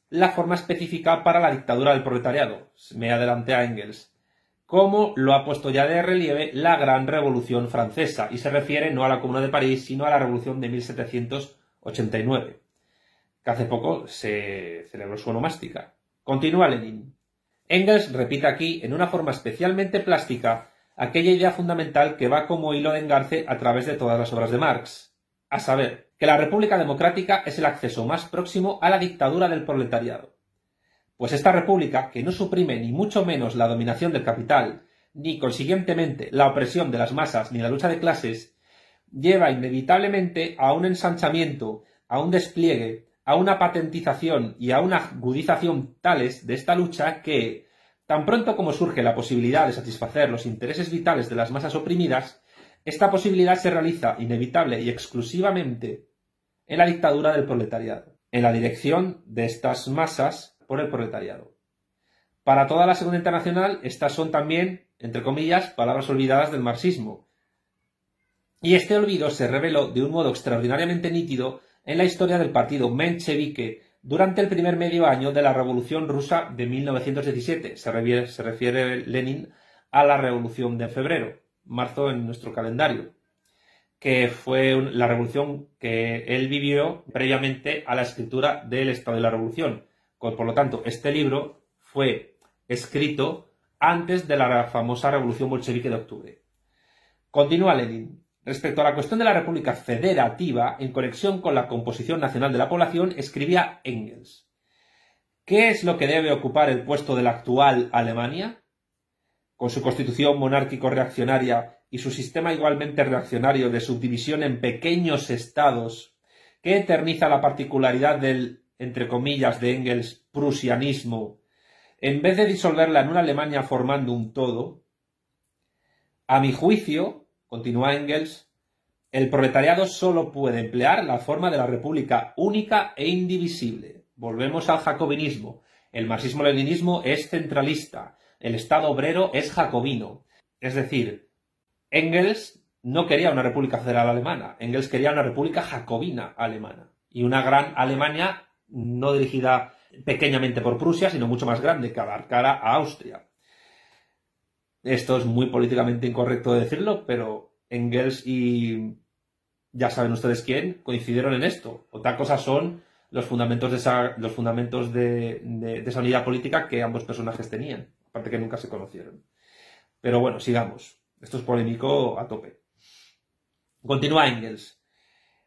la forma específica para la dictadura del proletariado. Me adelanté a Engels. Como lo ha puesto ya de relieve la Gran Revolución Francesa, y se refiere no a la Comuna de París, sino a la Revolución de 1789, que hace poco se celebró su onomástica. Continúa Lenin. Engels repite aquí, en una forma especialmente plástica, aquella idea fundamental que va como hilo de engarce a través de todas las obras de Marx, a saber, que la República Democrática es el acceso más próximo a la dictadura del proletariado. Pues esta república, que no suprime ni mucho menos la dominación del capital, ni consiguientemente la opresión de las masas ni la lucha de clases, lleva inevitablemente a un ensanchamiento, a un despliegue, a una patentización y a una agudización tales de esta lucha que, tan pronto como surge la posibilidad de satisfacer los intereses vitales de las masas oprimidas, esta posibilidad se realiza inevitable y exclusivamente en la dictadura del proletariado, en la dirección de estas masas por el proletariado. Para toda la Segunda Internacional, estas son también, entre comillas, palabras olvidadas del marxismo. Y este olvido se reveló de un modo extraordinariamente nítido en la historia del partido menchevique durante el primer medio año de la Revolución Rusa de 1917. Se refiere Lenin a la Revolución de febrero, marzo en nuestro calendario, que fue la revolución que él vivió previamente a la escritura del Estado de la Revolución. Por lo tanto, este libro fue escrito antes de la famosa Revolución Bolchevique de octubre. Continúa Lenin. Respecto a la cuestión de la República Federativa, en conexión con la composición nacional de la población, escribía Engels. ¿Qué es lo que debe ocupar el puesto de la actual Alemania? Con su constitución monárquico-reaccionaria y su sistema igualmente reaccionario de subdivisión en pequeños estados, que eterniza la particularidad del, entre comillas, de Engels, prusianismo, en vez de disolverla en una Alemania formando un todo, a mi juicio, continúa Engels, el proletariado solo puede emplear la forma de la república única e indivisible. Volvemos al jacobinismo. El marxismo-leninismo es centralista. El Estado obrero es jacobino. Es decir, Engels no quería una república federal alemana. Engels quería una república jacobina alemana. Y una gran Alemania no dirigida pequeñamente por Prusia, sino mucho más grande, que abarcara a Austria. Esto es muy políticamente incorrecto de decirlo, pero Engels y ya saben ustedes quién coincidieron en esto. Otra cosa son los fundamentos de esa unidad política que ambos personajes tenían, aparte que nunca se conocieron. Pero bueno, sigamos. Esto es polémico a tope. Continúa Engels.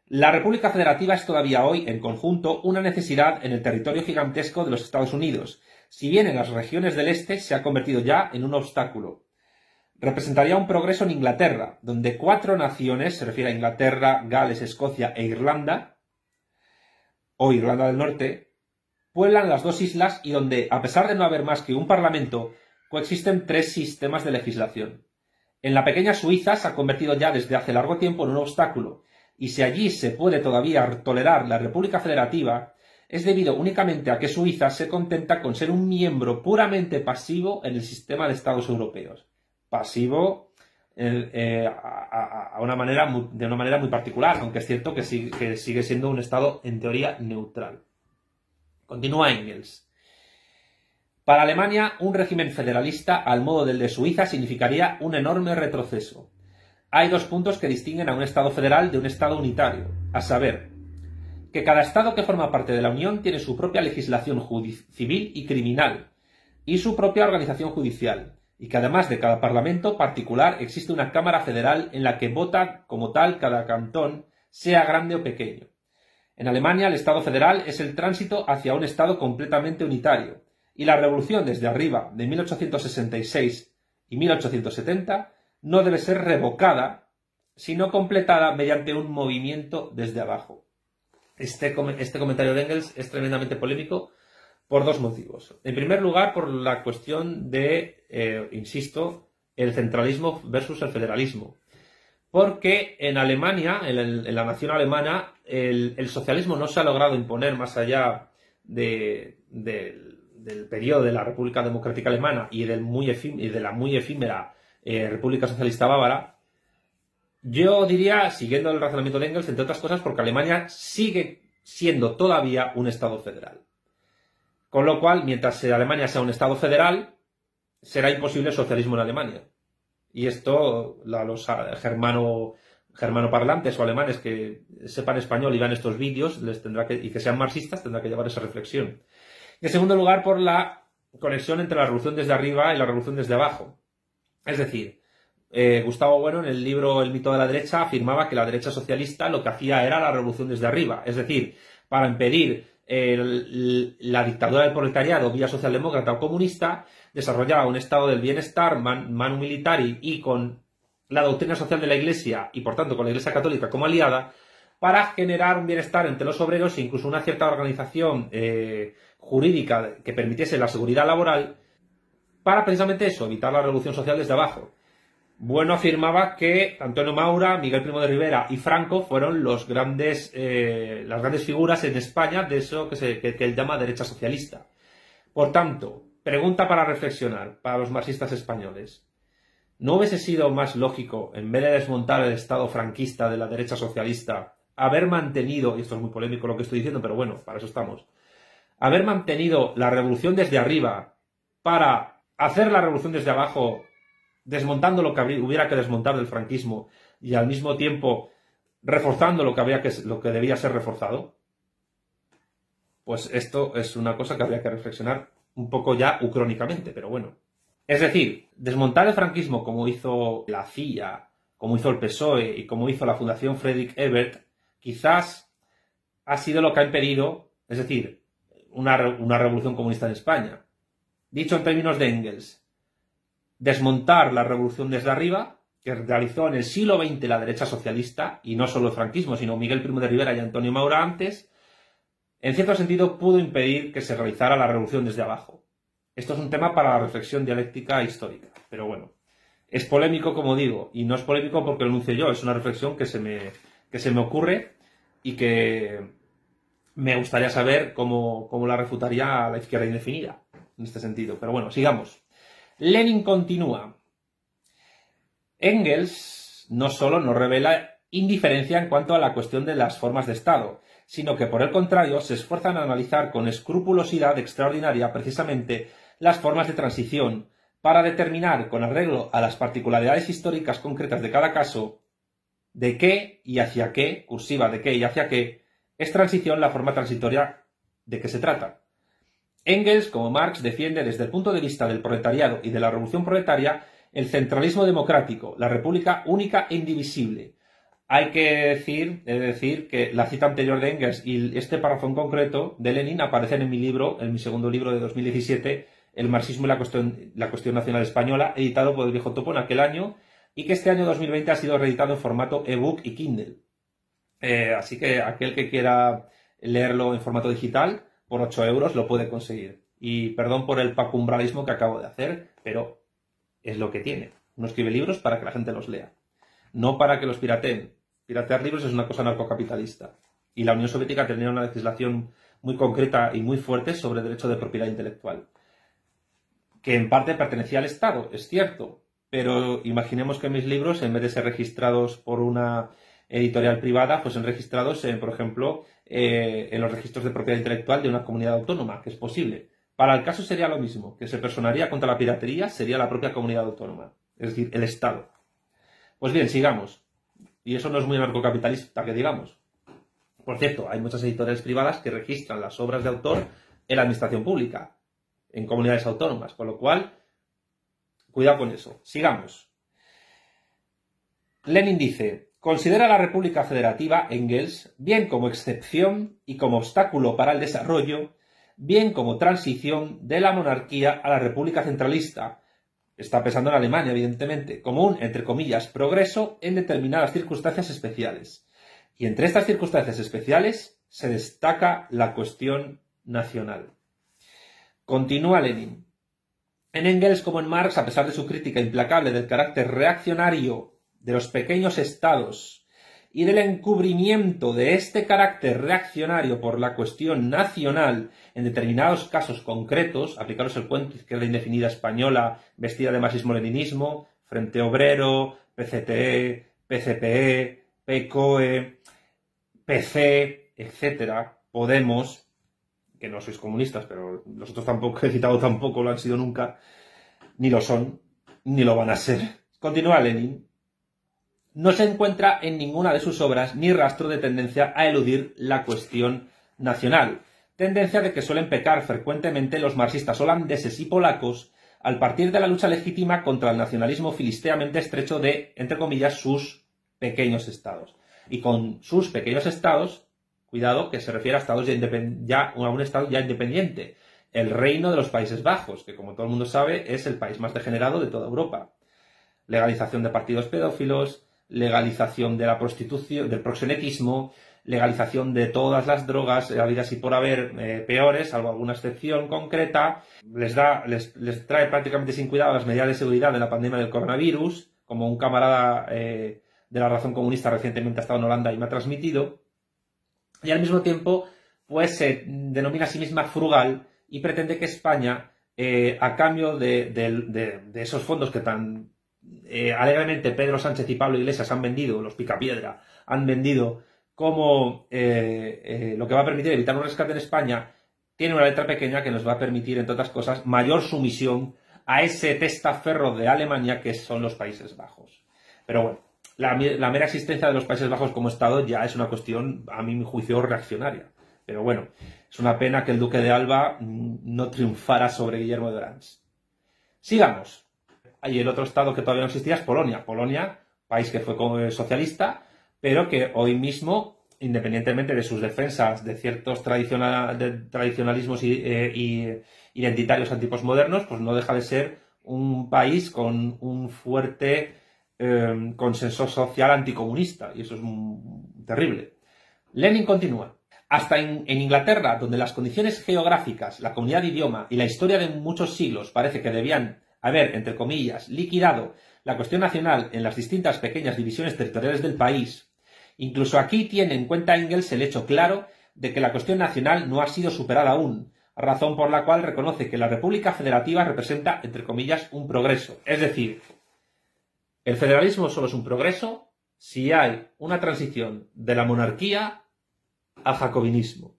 La República Federativa es todavía hoy, en conjunto, una necesidad en el territorio gigantesco de los Estados Unidos, si bien en las regiones del este se ha convertido ya en un obstáculo. Representaría un progreso en Inglaterra, donde 4 naciones, se refiere a Inglaterra, Gales, Escocia e Irlanda, o Irlanda del Norte, pueblan las 2 islas y donde, a pesar de no haber más que un parlamento, coexisten 3 sistemas de legislación. En la pequeña Suiza se ha convertido ya desde hace largo tiempo en un obstáculo, y si allí se puede todavía tolerar la República Federativa, es debido únicamente a que Suiza se contenta con ser un miembro puramente pasivo en el sistema de Estados europeos. Pasivo de una manera muy particular, aunque es cierto que sigue siendo un Estado en teoría neutral. Continúa Engels. Para Alemania, un régimen federalista al modo del de Suiza significaría un enorme retroceso. Hay dos puntos que distinguen a un Estado federal de un Estado unitario, a saber, que cada Estado que forma parte de la Unión tiene su propia legislación civil y criminal, y su propia organización judicial, y que además de cada parlamento particular existe una Cámara Federal en la que vota como tal cada cantón, sea grande o pequeño. En Alemania, el Estado federal es el tránsito hacia un Estado completamente unitario, y la revolución desde arriba de 1866 y 1870 no debe ser revocada, sino completada mediante un movimiento desde abajo. Este comentario de Engels es tremendamente polémico por dos motivos. En primer lugar, por la cuestión de, insisto, el centralismo versus el federalismo. Porque en Alemania, en la nación alemana, el socialismo no se ha logrado imponer más allá del periodo de la República Democrática Alemana y de la muy efímera República Socialista Bávara. Yo diría, siguiendo el razonamiento de Engels, entre otras cosas, porque Alemania sigue siendo todavía un Estado federal. Con lo cual, mientras Alemania sea un Estado federal, será imposible el socialismo en Alemania. Y esto, los germanoparlantes o alemanes que sepan español y vean estos vídeos y que sean marxistas, tendrá que llevar esa reflexión. Y en segundo lugar, por la conexión entre la revolución desde arriba y la revolución desde abajo. Es decir, Gustavo Bueno, en el libro El mito de la derecha, afirmaba que la derecha socialista lo que hacía era la revolución desde arriba. Es decir, para impedir la dictadura del proletariado vía socialdemócrata o comunista, desarrollaba un estado del bienestar manu militari y con la doctrina social de la Iglesia y por tanto con la Iglesia católica como aliada para generar un bienestar entre los obreros e incluso una cierta organización jurídica que permitiese la seguridad laboral para precisamente eso, evitar la revolución social desde abajo. Bueno afirmaba que Antonio Maura, Miguel Primo de Rivera y Franco fueron las grandes figuras en España de eso que él llama derecha socialista. Por tanto, pregunta para reflexionar para los marxistas españoles. ¿No hubiese sido más lógico, en vez de desmontar el Estado franquista de la derecha socialista, haber mantenido, y esto es muy polémico lo que estoy diciendo, pero bueno, para eso estamos, haber mantenido la revolución desde arriba para hacer la revolución desde abajo, desmontando lo que hubiera que desmontar del franquismo y al mismo tiempo reforzando lo que debía ser reforzado? Pues esto es una cosa que habría que reflexionar un poco ya ucrónicamente, pero bueno. Es decir, desmontar el franquismo como hizo la CIA, como hizo el PSOE y como hizo la Fundación Friedrich Ebert, quizás ha sido lo que ha impedido, es decir, una revolución comunista en España. Dicho en términos de Engels, desmontar la revolución desde arriba, que realizó en el siglo XX la derecha socialista, y no solo el franquismo, sino Miguel Primo de Rivera y Antonio Maura antes, en cierto sentido pudo impedir que se realizara la revolución desde abajo. Esto es un tema para la reflexión dialéctica histórica, pero bueno, es polémico como digo, y no es polémico porque lo anuncio yo, es una reflexión que se me ocurre y que me gustaría saber cómo la refutaría la izquierda indefinida, en este sentido. Pero bueno, sigamos. Lenin continúa. Engels no solo nos revela indiferencia en cuanto a la cuestión de las formas de Estado, sino que por el contrario se esfuerzan a analizar con escrupulosidad extraordinaria precisamente las formas de transición para determinar con arreglo a las particularidades históricas concretas de cada caso de qué y hacia qué, cursiva de qué y hacia qué, es transición la forma transitoria de que se trata. Engels, como Marx, defiende desde el punto de vista del proletariado y de la revolución proletaria el centralismo democrático, la república única e indivisible. Hay que decir que la cita anterior de Engels y este párrafo en concreto de Lenin aparecen en mi segundo libro de 2017, El marxismo y la cuestión nacional española, editado por el Viejo Topo en aquel año, y que este año 2020 ha sido reeditado en formato ebook y Kindle. Así que aquel que quiera leerlo en formato digital, por 8 euros lo puede conseguir. Y perdón por el pacumbralismo que acabo de hacer, pero es lo que tiene. Uno escribe libros para que la gente los lea, no para que los pirateen. Piratear libros es una cosa narcocapitalista. Y la Unión Soviética tenía una legislación muy concreta y muy fuerte sobre derecho de propiedad intelectual, que en parte pertenecía al Estado, es cierto, pero imaginemos que mis libros, en vez de ser registrados por una editorial privada, fuesen registrados, por ejemplo, en los registros de propiedad intelectual de una comunidad autónoma, que es posible. Para el caso sería lo mismo, que se personaría contra la piratería sería la propia comunidad autónoma, es decir, el Estado. Pues bien, sigamos. Y eso no es muy anarcocapitalista, que digamos. Por cierto, hay muchas editoriales privadas que registran las obras de autor en la administración pública, en comunidades autónomas, con lo cual, cuidado con eso. Sigamos. Lenin dice: considera la República Federativa, Engels, bien como excepción y como obstáculo para el desarrollo, bien como transición de la monarquía a la República Centralista. Está pensando en Alemania, evidentemente, como un, entre comillas, progreso en determinadas circunstancias especiales. Y entre estas circunstancias especiales se destaca la cuestión nacional. Continúa Lenin. En Engels como en Marx, a pesar de su crítica implacable del carácter reaccionario de los pequeños estados y del encubrimiento de este carácter reaccionario por la cuestión nacional en determinados casos concretos, aplicaros el cuento izquierda indefinida española vestida de marxismo-leninismo, Frente Obrero, PCTE, PCPE, PCOE, PC, etcétera, Podemos, que no sois comunistas, pero los otros tampoco, he citado tampoco, lo han sido nunca, ni lo son, ni lo van a ser. Continúa Lenin. No se encuentra en ninguna de sus obras ni rastro de tendencia a eludir la cuestión nacional, tendencia de que suelen pecar frecuentemente los marxistas holandeses y polacos al partir de la lucha legítima contra el nacionalismo filisteamente estrecho de, entre comillas, sus pequeños estados. Y con sus pequeños estados, cuidado, que se refiere a estados a un estado ya independiente, el Reino de los Países Bajos, que como todo el mundo sabe es el país más degenerado de toda Europa. Legalización de partidos pedófilos, legalización de la prostitución, del proxenetismo, legalización de todas las drogas habidas y por haber, peores, salvo alguna excepción concreta, les trae prácticamente sin cuidado las medidas de seguridad de la pandemia del coronavirus, como un camarada de la Razón Comunista recientemente ha estado en Holanda y me ha transmitido, y al mismo tiempo pues se denomina a sí misma frugal y pretende que España, a cambio de esos fondos que tan alegremente Pedro Sánchez y Pablo Iglesias han vendido, los Picapiedra, han vendido como lo que va a permitir evitar un rescate en España, tiene una letra pequeña que nos va a permitir, entre otras cosas, mayor sumisión a ese testaferro de Alemania que son los Países Bajos. Pero bueno, la mera existencia de los Países Bajos como Estado ya es una cuestión, a mi juicio, reaccionaria. Pero bueno, es una pena que el duque de Alba no triunfara sobre Guillermo de Orange. Sigamos. Y el otro estado que todavía no existía es Polonia. Polonia, país que fue socialista, pero que hoy mismo, independientemente de sus defensas de ciertos tradicionalismos y identitarios antipostmodernos, pues no deja de ser un país con un fuerte consenso social anticomunista. Y eso es terrible. Lenin continúa. Hasta en Inglaterra, donde las condiciones geográficas, la comunidad de idioma y la historia de muchos siglos parece que debían haber, entre comillas, liquidado la cuestión nacional en las distintas pequeñas divisiones territoriales del país, incluso aquí tiene en cuenta Engels el hecho claro de que la cuestión nacional no ha sido superada aún, razón por la cual reconoce que la República Federativa representa, entre comillas, un progreso. Es decir, el federalismo solo es un progreso si hay una transición de la monarquía al jacobinismo.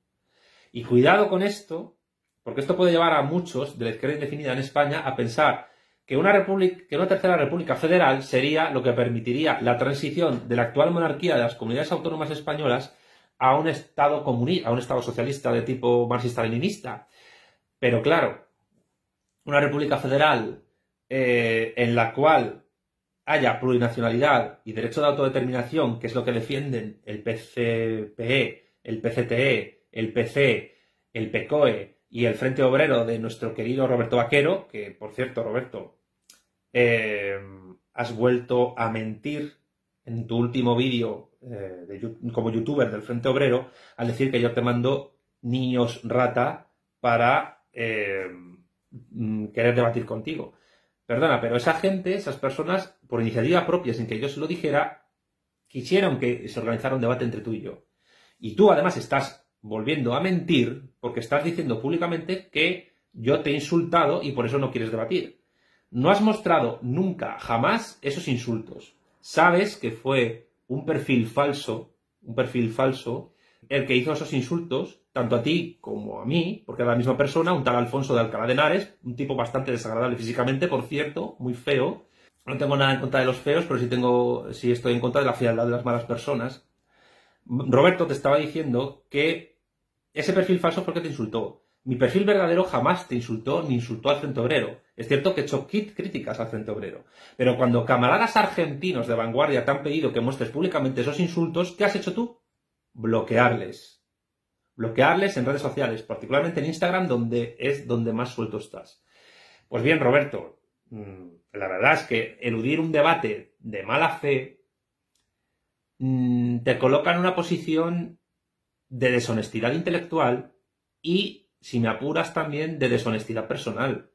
Y cuidado con esto, porque esto puede llevar a muchos de la izquierda indefinida en España a pensar que una tercera república federal sería lo que permitiría la transición de la actual monarquía de las comunidades autónomas españolas a un Estado comunista, a un Estado socialista de tipo marxista-leninista. Pero claro, una república federal en la cual haya plurinacionalidad y derecho de autodeterminación, que es lo que defienden el PCPE, el PCTE, el PC, el PCOE y el Frente Obrero de nuestro querido Roberto Vaquero, que por cierto, Roberto, has vuelto a mentir en tu último vídeo como youtuber del Frente Obrero al decir que yo te mando niños rata para querer debatir contigo. Perdona, pero esa gente, esas personas, por iniciativa propia, sin que yo se lo dijera, quisieron que se organizara un debate entre tú y yo. Y tú además estás volviendo a mentir porque estás diciendo públicamente que yo te he insultado y por eso no quieres debatir. No has mostrado nunca, jamás, esos insultos. Sabes que fue un perfil falso el que hizo esos insultos, tanto a ti como a mí, porque era la misma persona, un tal Alfonso de Alcalá de Henares, un tipo bastante desagradable físicamente, por cierto, muy feo. No tengo nada en contra de los feos, pero sí estoy en contra de la frialdad de las malas personas. Roberto, te estaba diciendo que ese perfil falso fue el que te insultó. Mi perfil verdadero jamás te insultó ni insultó al Frente Obrero. Es cierto que he hecho críticas al Frente Obrero. Pero cuando camaradas argentinos de vanguardia te han pedido que muestres públicamente esos insultos, ¿qué has hecho tú? Bloquearles. Bloquearles en redes sociales, particularmente en Instagram, donde es donde más suelto estás. Pues bien, Roberto, la verdad es que eludir un debate de mala fe te coloca en una posición de deshonestidad intelectual y, si me apuras, también de deshonestidad personal.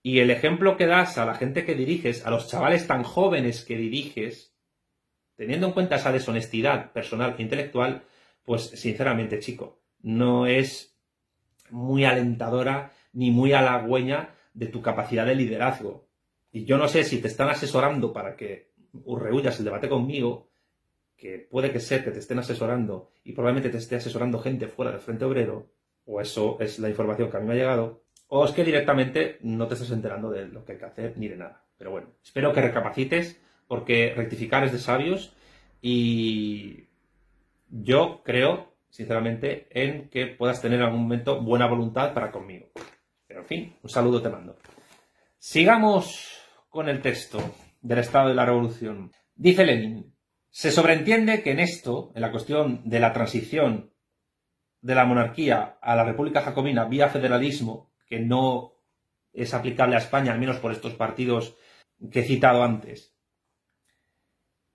Y el ejemplo que das a la gente que diriges, a los chavales tan jóvenes que diriges, teniendo en cuenta esa deshonestidad personal e intelectual, pues sinceramente, chico, no es muy alentadora ni muy halagüeña de tu capacidad de liderazgo. Y yo no sé si te están asesorando para que rehuyas el debate conmigo, que puede que sea que te estén asesorando y probablemente te esté asesorando gente fuera del Frente Obrero, o eso es la información que a mí me ha llegado, o es que directamente no te estás enterando de lo que hay que hacer ni de nada. Pero bueno, espero que recapacites, porque rectificar es de sabios y yo creo, sinceramente, en que puedas tener en algún momento buena voluntad para conmigo. Pero en fin, un saludo te mando. Sigamos con el texto del Estado de la Revolución. Dice Lenin: se sobreentiende que en esto, en la cuestión de la transición de la monarquía a la República Jacobina vía federalismo, que no es aplicable a España, al menos por estos partidos que he citado antes,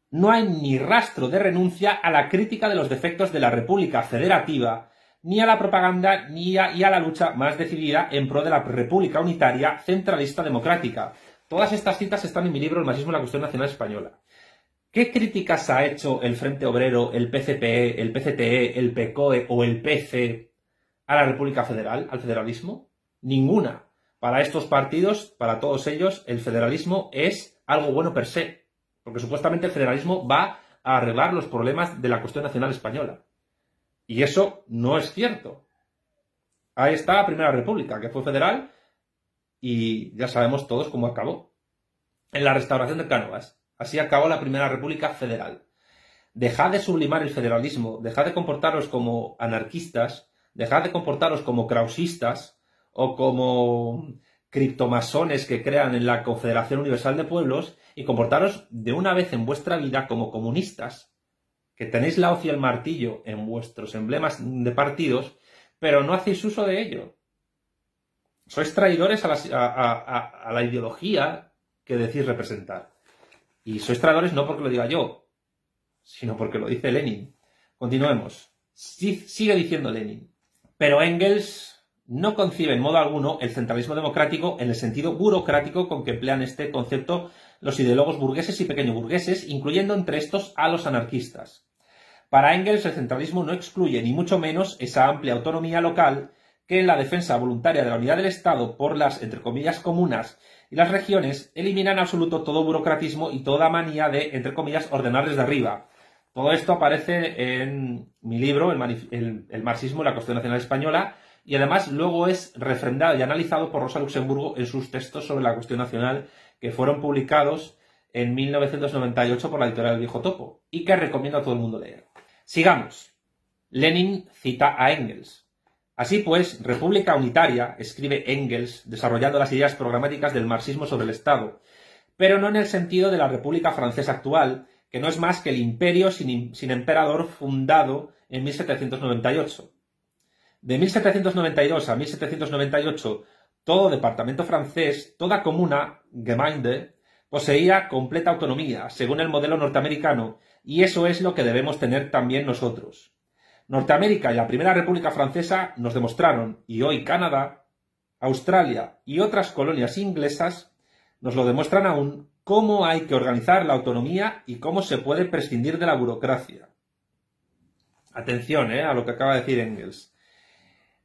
no hay ni rastro de renuncia a la crítica de los defectos de la República Federativa, ni a la propaganda y a la lucha más decidida en pro de la República Unitaria Centralista Democrática. Todas estas citas están en mi libro El marxismo y la cuestión nacional española. ¿Qué críticas ha hecho el Frente Obrero, el PCPE, el PCTE, el PCOE o el PC a la República Federal, al federalismo? Ninguna. Para estos partidos, para todos ellos, el federalismo es algo bueno per se, porque supuestamente el federalismo va a arreglar los problemas de la cuestión nacional española. Y eso no es cierto. Ahí está la Primera República, que fue federal, y ya sabemos todos cómo acabó. En la restauración de Cánovas. Así acabó la Primera República Federal. Dejad de sublimar el federalismo, dejad de comportaros como anarquistas, dejad de comportaros como krausistas o como criptomasones que crean en la Confederación Universal de Pueblos y comportaros de una vez en vuestra vida como comunistas, que tenéis la hoz y el martillo en vuestros emblemas de partidos, pero no hacéis uso de ello. Sois traidores a la ideología que decís representar. Y sois traidores no porque lo diga yo, sino porque lo dice Lenin. Continuemos. Sigue diciendo Lenin. Pero Engels no concibe en modo alguno el centralismo democrático en el sentido burocrático con que emplean este concepto los ideólogos burgueses y pequeño burgueses, incluyendo entre estos a los anarquistas. Para Engels, el centralismo no excluye ni mucho menos esa amplia autonomía local que en la defensa voluntaria de la unidad del Estado por las, entre comillas, comunas y las regiones elimina en absoluto todo burocratismo y toda manía de, entre comillas, ordenar desde arriba. Todo esto aparece en mi libro, el marxismo y la cuestión nacional española, y además luego es refrendado y analizado por Rosa Luxemburgo en sus textos sobre la cuestión nacional que fueron publicados en 1998 por la editorial Viejo Topo y que recomiendo a todo el mundo leer. Sigamos. Lenin cita a Engels. Así pues, República Unitaria, escribe Engels, desarrollando las ideas programáticas del marxismo sobre el Estado, pero no en el sentido de la República Francesa actual, que no es más que el imperio sin emperador fundado en 1798. De 1792 a 1798, todo departamento francés, toda comuna, Gemeinde, poseía completa autonomía, según el modelo norteamericano, y eso es lo que debemos tener también nosotros. Norteamérica y la Primera República Francesa nos demostraron, y hoy Canadá, Australia y otras colonias inglesas nos lo demuestran aún, cómo hay que organizar la autonomía y cómo se puede prescindir de la burocracia. Atención, a lo que acaba de decir Engels.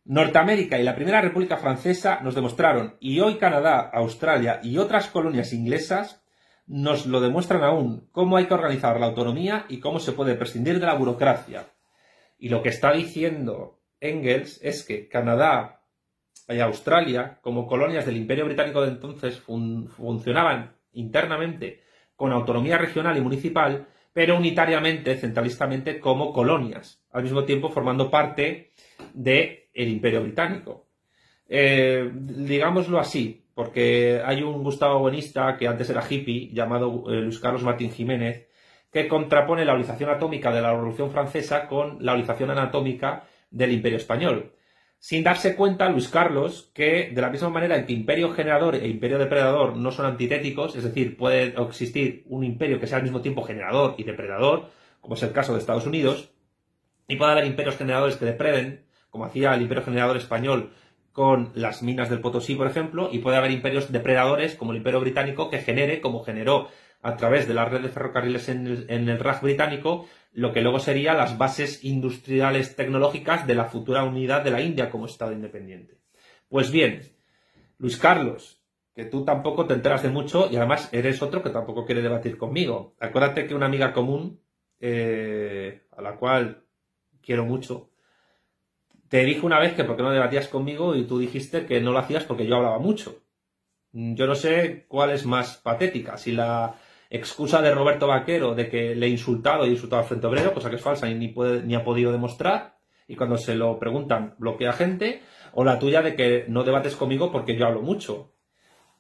Norteamérica y la Primera República Francesa nos demostraron, y hoy Canadá, Australia y otras colonias inglesas nos lo demuestran aún, cómo hay que organizar la autonomía y cómo se puede prescindir de la burocracia. Y lo que está diciendo Engels es que Canadá y Australia, como colonias del Imperio Británico de entonces, funcionaban internamente con autonomía regional y municipal, pero unitariamente, centralistamente, como colonias, al mismo tiempo formando parte del Imperio Británico. Digámoslo así, porque hay un Gustavo Buenista, que antes era hippie, llamado Luis Carlos Martín Jiménez, que contrapone la olización atómica de la Revolución Francesa con la olización anatómica del Imperio Español. Sin darse cuenta, Luis Carlos, que de la misma manera en que imperio generador e imperio depredador no son antitéticos, es decir, puede existir un imperio que sea al mismo tiempo generador y depredador, como es el caso de Estados Unidos, y puede haber imperios generadores que depreden, como hacía el imperio generador español con las minas del Potosí, por ejemplo, y puede haber imperios depredadores, como el imperio británico, que genere, como generó a través de la red de ferrocarriles en el Raj británico, lo que luego serían las bases industriales tecnológicas de la futura unidad de la India como Estado independiente. Pues bien, Luis Carlos, que tú tampoco te enteras de mucho y además eres otro que tampoco quiere debatir conmigo. Acuérdate que una amiga común, a la cual quiero mucho, te dijo una vez que por qué no debatías conmigo y tú dijiste que no lo hacías porque yo hablaba mucho. Yo no sé cuál es más patética, si la excusa de Roberto Vaquero de que le he insultado y he insultado al Frente Obrero, cosa que es falsa y ni ha podido demostrar, y cuando se lo preguntan bloquea gente, o la tuya de que no debates conmigo porque yo hablo mucho.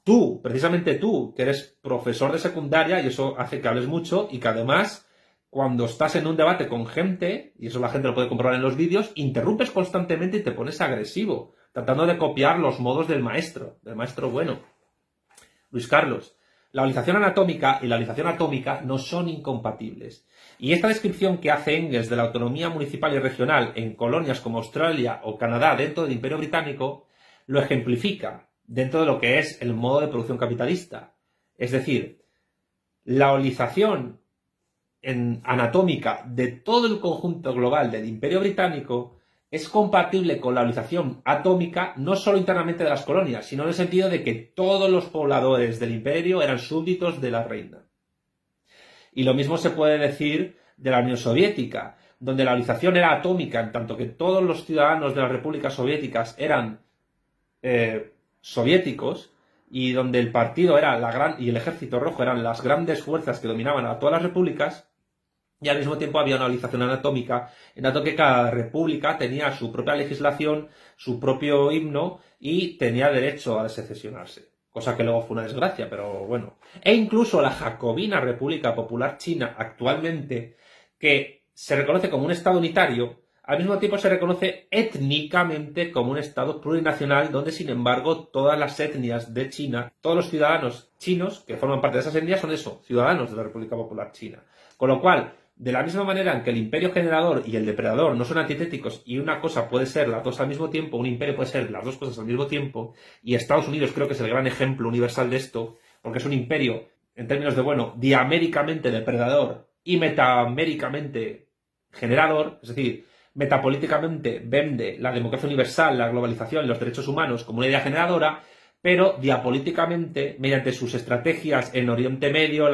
Tú, precisamente tú, que eres profesor de secundaria y eso hace que hables mucho y que además cuando estás en un debate con gente, y eso la gente lo puede comprobar en los vídeos, interrumpes constantemente y te pones agresivo, tratando de copiar los modos del maestro bueno. Luis Carlos, la olización anatómica y la olización atómica no son incompatibles. Y esta descripción que hace Engels de la autonomía municipal y regional en colonias como Australia o Canadá dentro del Imperio Británico lo ejemplifica dentro de lo que es el modo de producción capitalista. Es decir, la olización anatómica de todo el conjunto global del Imperio Británico es compatible con la olización atómica no solo internamente de las colonias, sino en el sentido de que todos los pobladores del imperio eran súbditos de la reina. Y lo mismo se puede decir de la Unión Soviética, donde la olización era atómica, en tanto que todos los ciudadanos de las repúblicas soviéticas eran soviéticos, y donde el partido era y el ejército rojo eran las grandes fuerzas que dominaban a todas las repúblicas. Y al mismo tiempo había una olización anatómica, en tanto que cada república tenía su propia legislación, su propio himno y tenía derecho a secesionarse. Cosa que luego fue una desgracia, pero bueno. E incluso la Jacobina República Popular China actualmente, que se reconoce como un Estado unitario, al mismo tiempo se reconoce étnicamente como un Estado plurinacional, donde sin embargo todas las etnias de China, todos los ciudadanos chinos que forman parte de esas etnias son eso, ciudadanos de la República Popular China. Con lo cual, de la misma manera en que el imperio generador y el depredador no son antitéticos y una cosa puede ser las dos al mismo tiempo, un imperio puede ser las dos cosas al mismo tiempo, y Estados Unidos creo que es el gran ejemplo universal de esto, porque es un imperio, en términos de, diaméricamente depredador y metaaméricamente generador, es decir, metapolíticamente vende la democracia universal, la globalización y los derechos humanos como una idea generadora, pero diapolíticamente, mediante sus estrategias en Oriente Medio,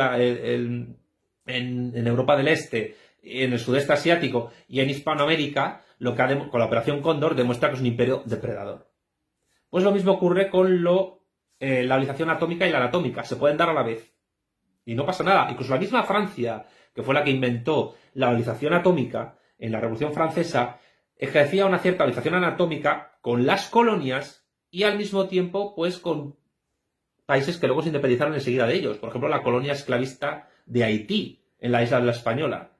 en Europa del Este, en el sudeste asiático y en Hispanoamérica, con la Operación Cóndor demuestra que es un imperio depredador. Pues lo mismo ocurre con la olización atómica y la anatómica, se pueden dar a la vez. Y no pasa nada. Incluso la misma Francia, que fue la que inventó la olización atómica en la Revolución Francesa, ejercía una cierta olización anatómica con las colonias y al mismo tiempo, pues, con países que luego se independizaron enseguida de ellos. Por ejemplo, la colonia esclavista de Haití, en la isla de la Española.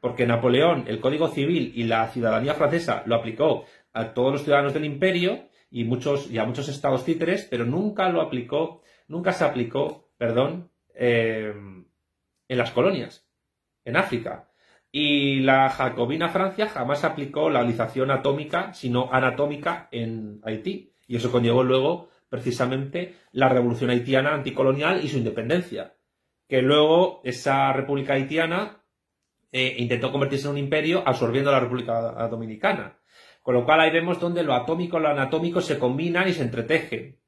Porque Napoleón, el Código Civil y la ciudadanía francesa lo aplicó a todos los ciudadanos del imperio y a muchos estados títeres, pero nunca se aplicó, en las colonias, en África. Y la Jacobina Francia jamás aplicó la olización atómica, sino anatómica en Haití. Y eso conllevó luego, precisamente, la revolución haitiana anticolonial y su independencia. Que luego esa república haitiana intentó convertirse en un imperio absorbiendo a la República Dominicana. Con lo cual ahí vemos donde lo atómico y lo anatómico se combinan y se entretejen.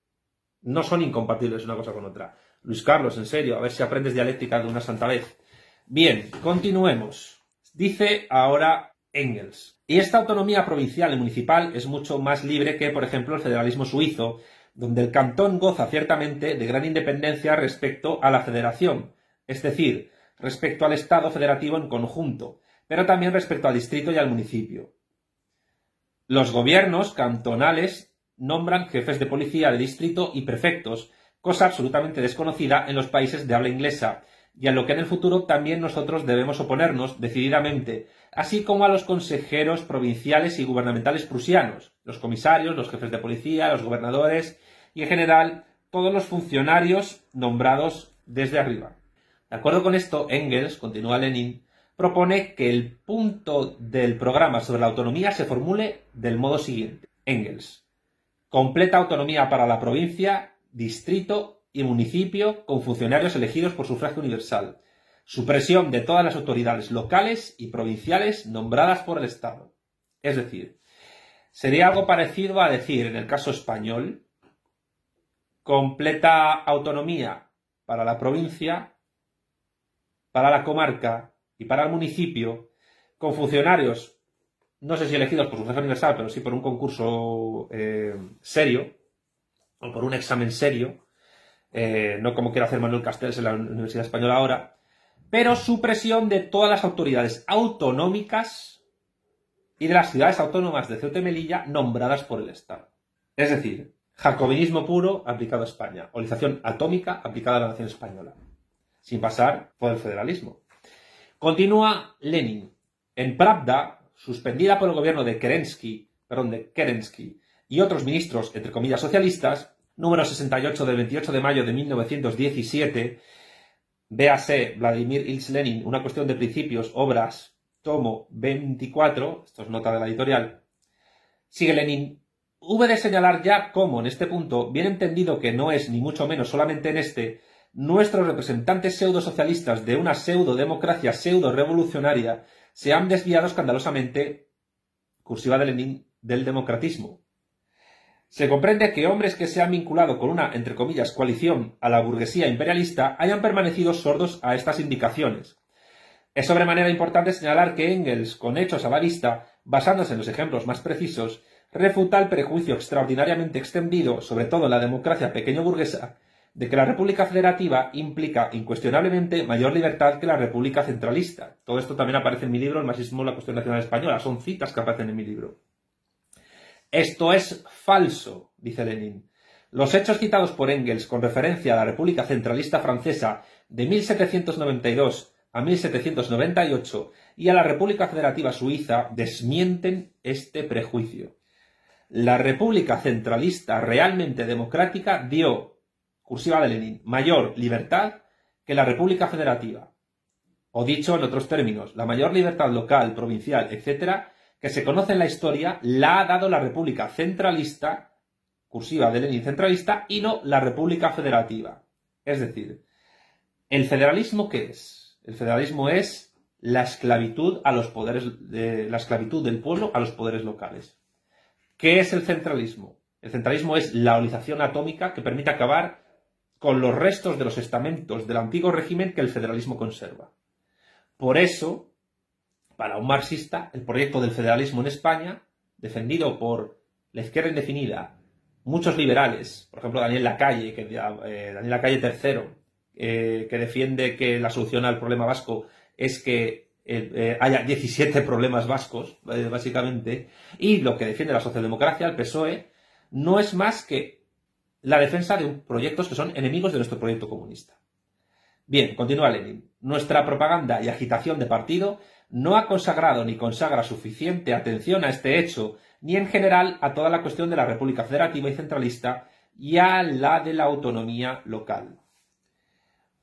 No son incompatibles una cosa con otra. Luis Carlos, en serio, a ver si aprendes dialéctica de una santa vez. Bien, continuemos. Dice ahora Engels. Y esta autonomía provincial y municipal es mucho más libre que, por ejemplo, el federalismo suizo, donde el cantón goza ciertamente de gran independencia respecto a la federación, es decir, respecto al Estado federativo en conjunto, pero también respecto al distrito y al municipio. Los gobiernos cantonales nombran jefes de policía de distrito y prefectos, cosa absolutamente desconocida en los países de habla inglesa, y a lo que en el futuro también nosotros debemos oponernos decididamente, así como a los consejeros provinciales y gubernamentales prusianos, los comisarios, los jefes de policía, los gobernadores y en general todos los funcionarios nombrados desde arriba. De acuerdo con esto, Engels, continúa Lenin, propone que el punto del programa sobre la autonomía se formule del modo siguiente. Engels: completa autonomía para la provincia, distrito y municipio con funcionarios elegidos por sufragio universal. Supresión de todas las autoridades locales y provinciales nombradas por el Estado. Es decir, sería algo parecido a decir, en el caso español, completa autonomía para la provincia, para la comarca y para el municipio, con funcionarios, no sé si elegidos por sufragio universal, pero sí por un concurso serio, o por un examen serio, no como quiere hacer Manuel Castells en la Universidad Española ahora, pero supresión de todas las autoridades autonómicas y de las ciudades autónomas de Ceuta y Melilla nombradas por el Estado. Es decir, jacobinismo puro aplicado a España, olización atómica aplicada a la nación española, sin pasar por el federalismo. Continúa Lenin. En Pravda, suspendida por el gobierno de Kerensky y otros ministros, entre comillas, socialistas, número 68 del 28 de mayo de 1917, véase Vladimir Ilich Lenin, una cuestión de principios, obras, tomo 24, esto es nota de la editorial, sigue Lenin: hube de señalar ya cómo, en este punto, bien entendido que no es ni mucho menos solamente en este, nuestros representantes pseudo-socialistas de una pseudo-democracia pseudo-revolucionaria se han desviado escandalosamente, cursiva de Lenin, del democratismo. Se comprende que hombres que se han vinculado con una, entre comillas, coalición a la burguesía imperialista hayan permanecido sordos a estas indicaciones. Es sobremanera importante señalar que Engels, con hechos a la vista, basándose en los ejemplos más precisos, refuta el prejuicio extraordinariamente extendido, sobre todo en la democracia pequeño burguesa, de que la República Federativa implica incuestionablemente mayor libertad que la República Centralista. Todo esto también aparece en mi libro, El marxismo, la cuestión nacional española. Son citas que aparecen en mi libro. Esto es falso, dice Lenin. Los hechos citados por Engels con referencia a la República Centralista Francesa de 1792 a 1798 y a la República Federativa Suiza desmienten este prejuicio. La República Centralista realmente democrática dio, cursiva de Lenin, mayor libertad que la República Federativa. O dicho en otros términos, la mayor libertad local, provincial, etc., que se conoce en la historia, la ha dado la República Centralista, cursiva de Lenin centralista, y no la República Federativa. Es decir, ¿el federalismo qué es? El federalismo es la esclavitud a los poderes, la esclavitud del pueblo a los poderes locales. ¿Qué es el centralismo? El centralismo es la olización atómica que permite acabar con los restos de los estamentos del antiguo régimen que el federalismo conserva. Por eso, para un marxista, el proyecto del federalismo en España, defendido por la izquierda indefinida, muchos liberales, por ejemplo Daniel Lacalle, Daniel Lacalle III, que defiende que la solución al problema vasco es que haya 17 problemas vascos, básicamente, y lo que defiende la socialdemocracia, el PSOE, no es más que la defensa de proyectos que son enemigos de nuestro proyecto comunista. Bien, continúa Lenin. Nuestra propaganda y agitación de partido no ha consagrado ni consagra suficiente atención a este hecho, ni en general a toda la cuestión de la República Federativa y Centralista y a la de la autonomía local.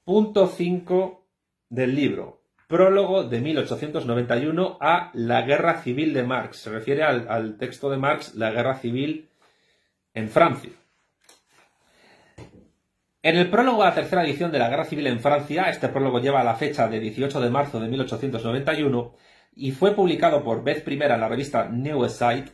Punto 5 del libro. Prólogo de 1891 a la Guerra Civil de Marx. Se refiere al texto de Marx, La Guerra Civil en Francia. En el prólogo a la tercera edición de la Guerra Civil en Francia, este prólogo lleva la fecha de 18 de marzo de 1891 y fue publicado por vez primera en la revista Neue Zeit,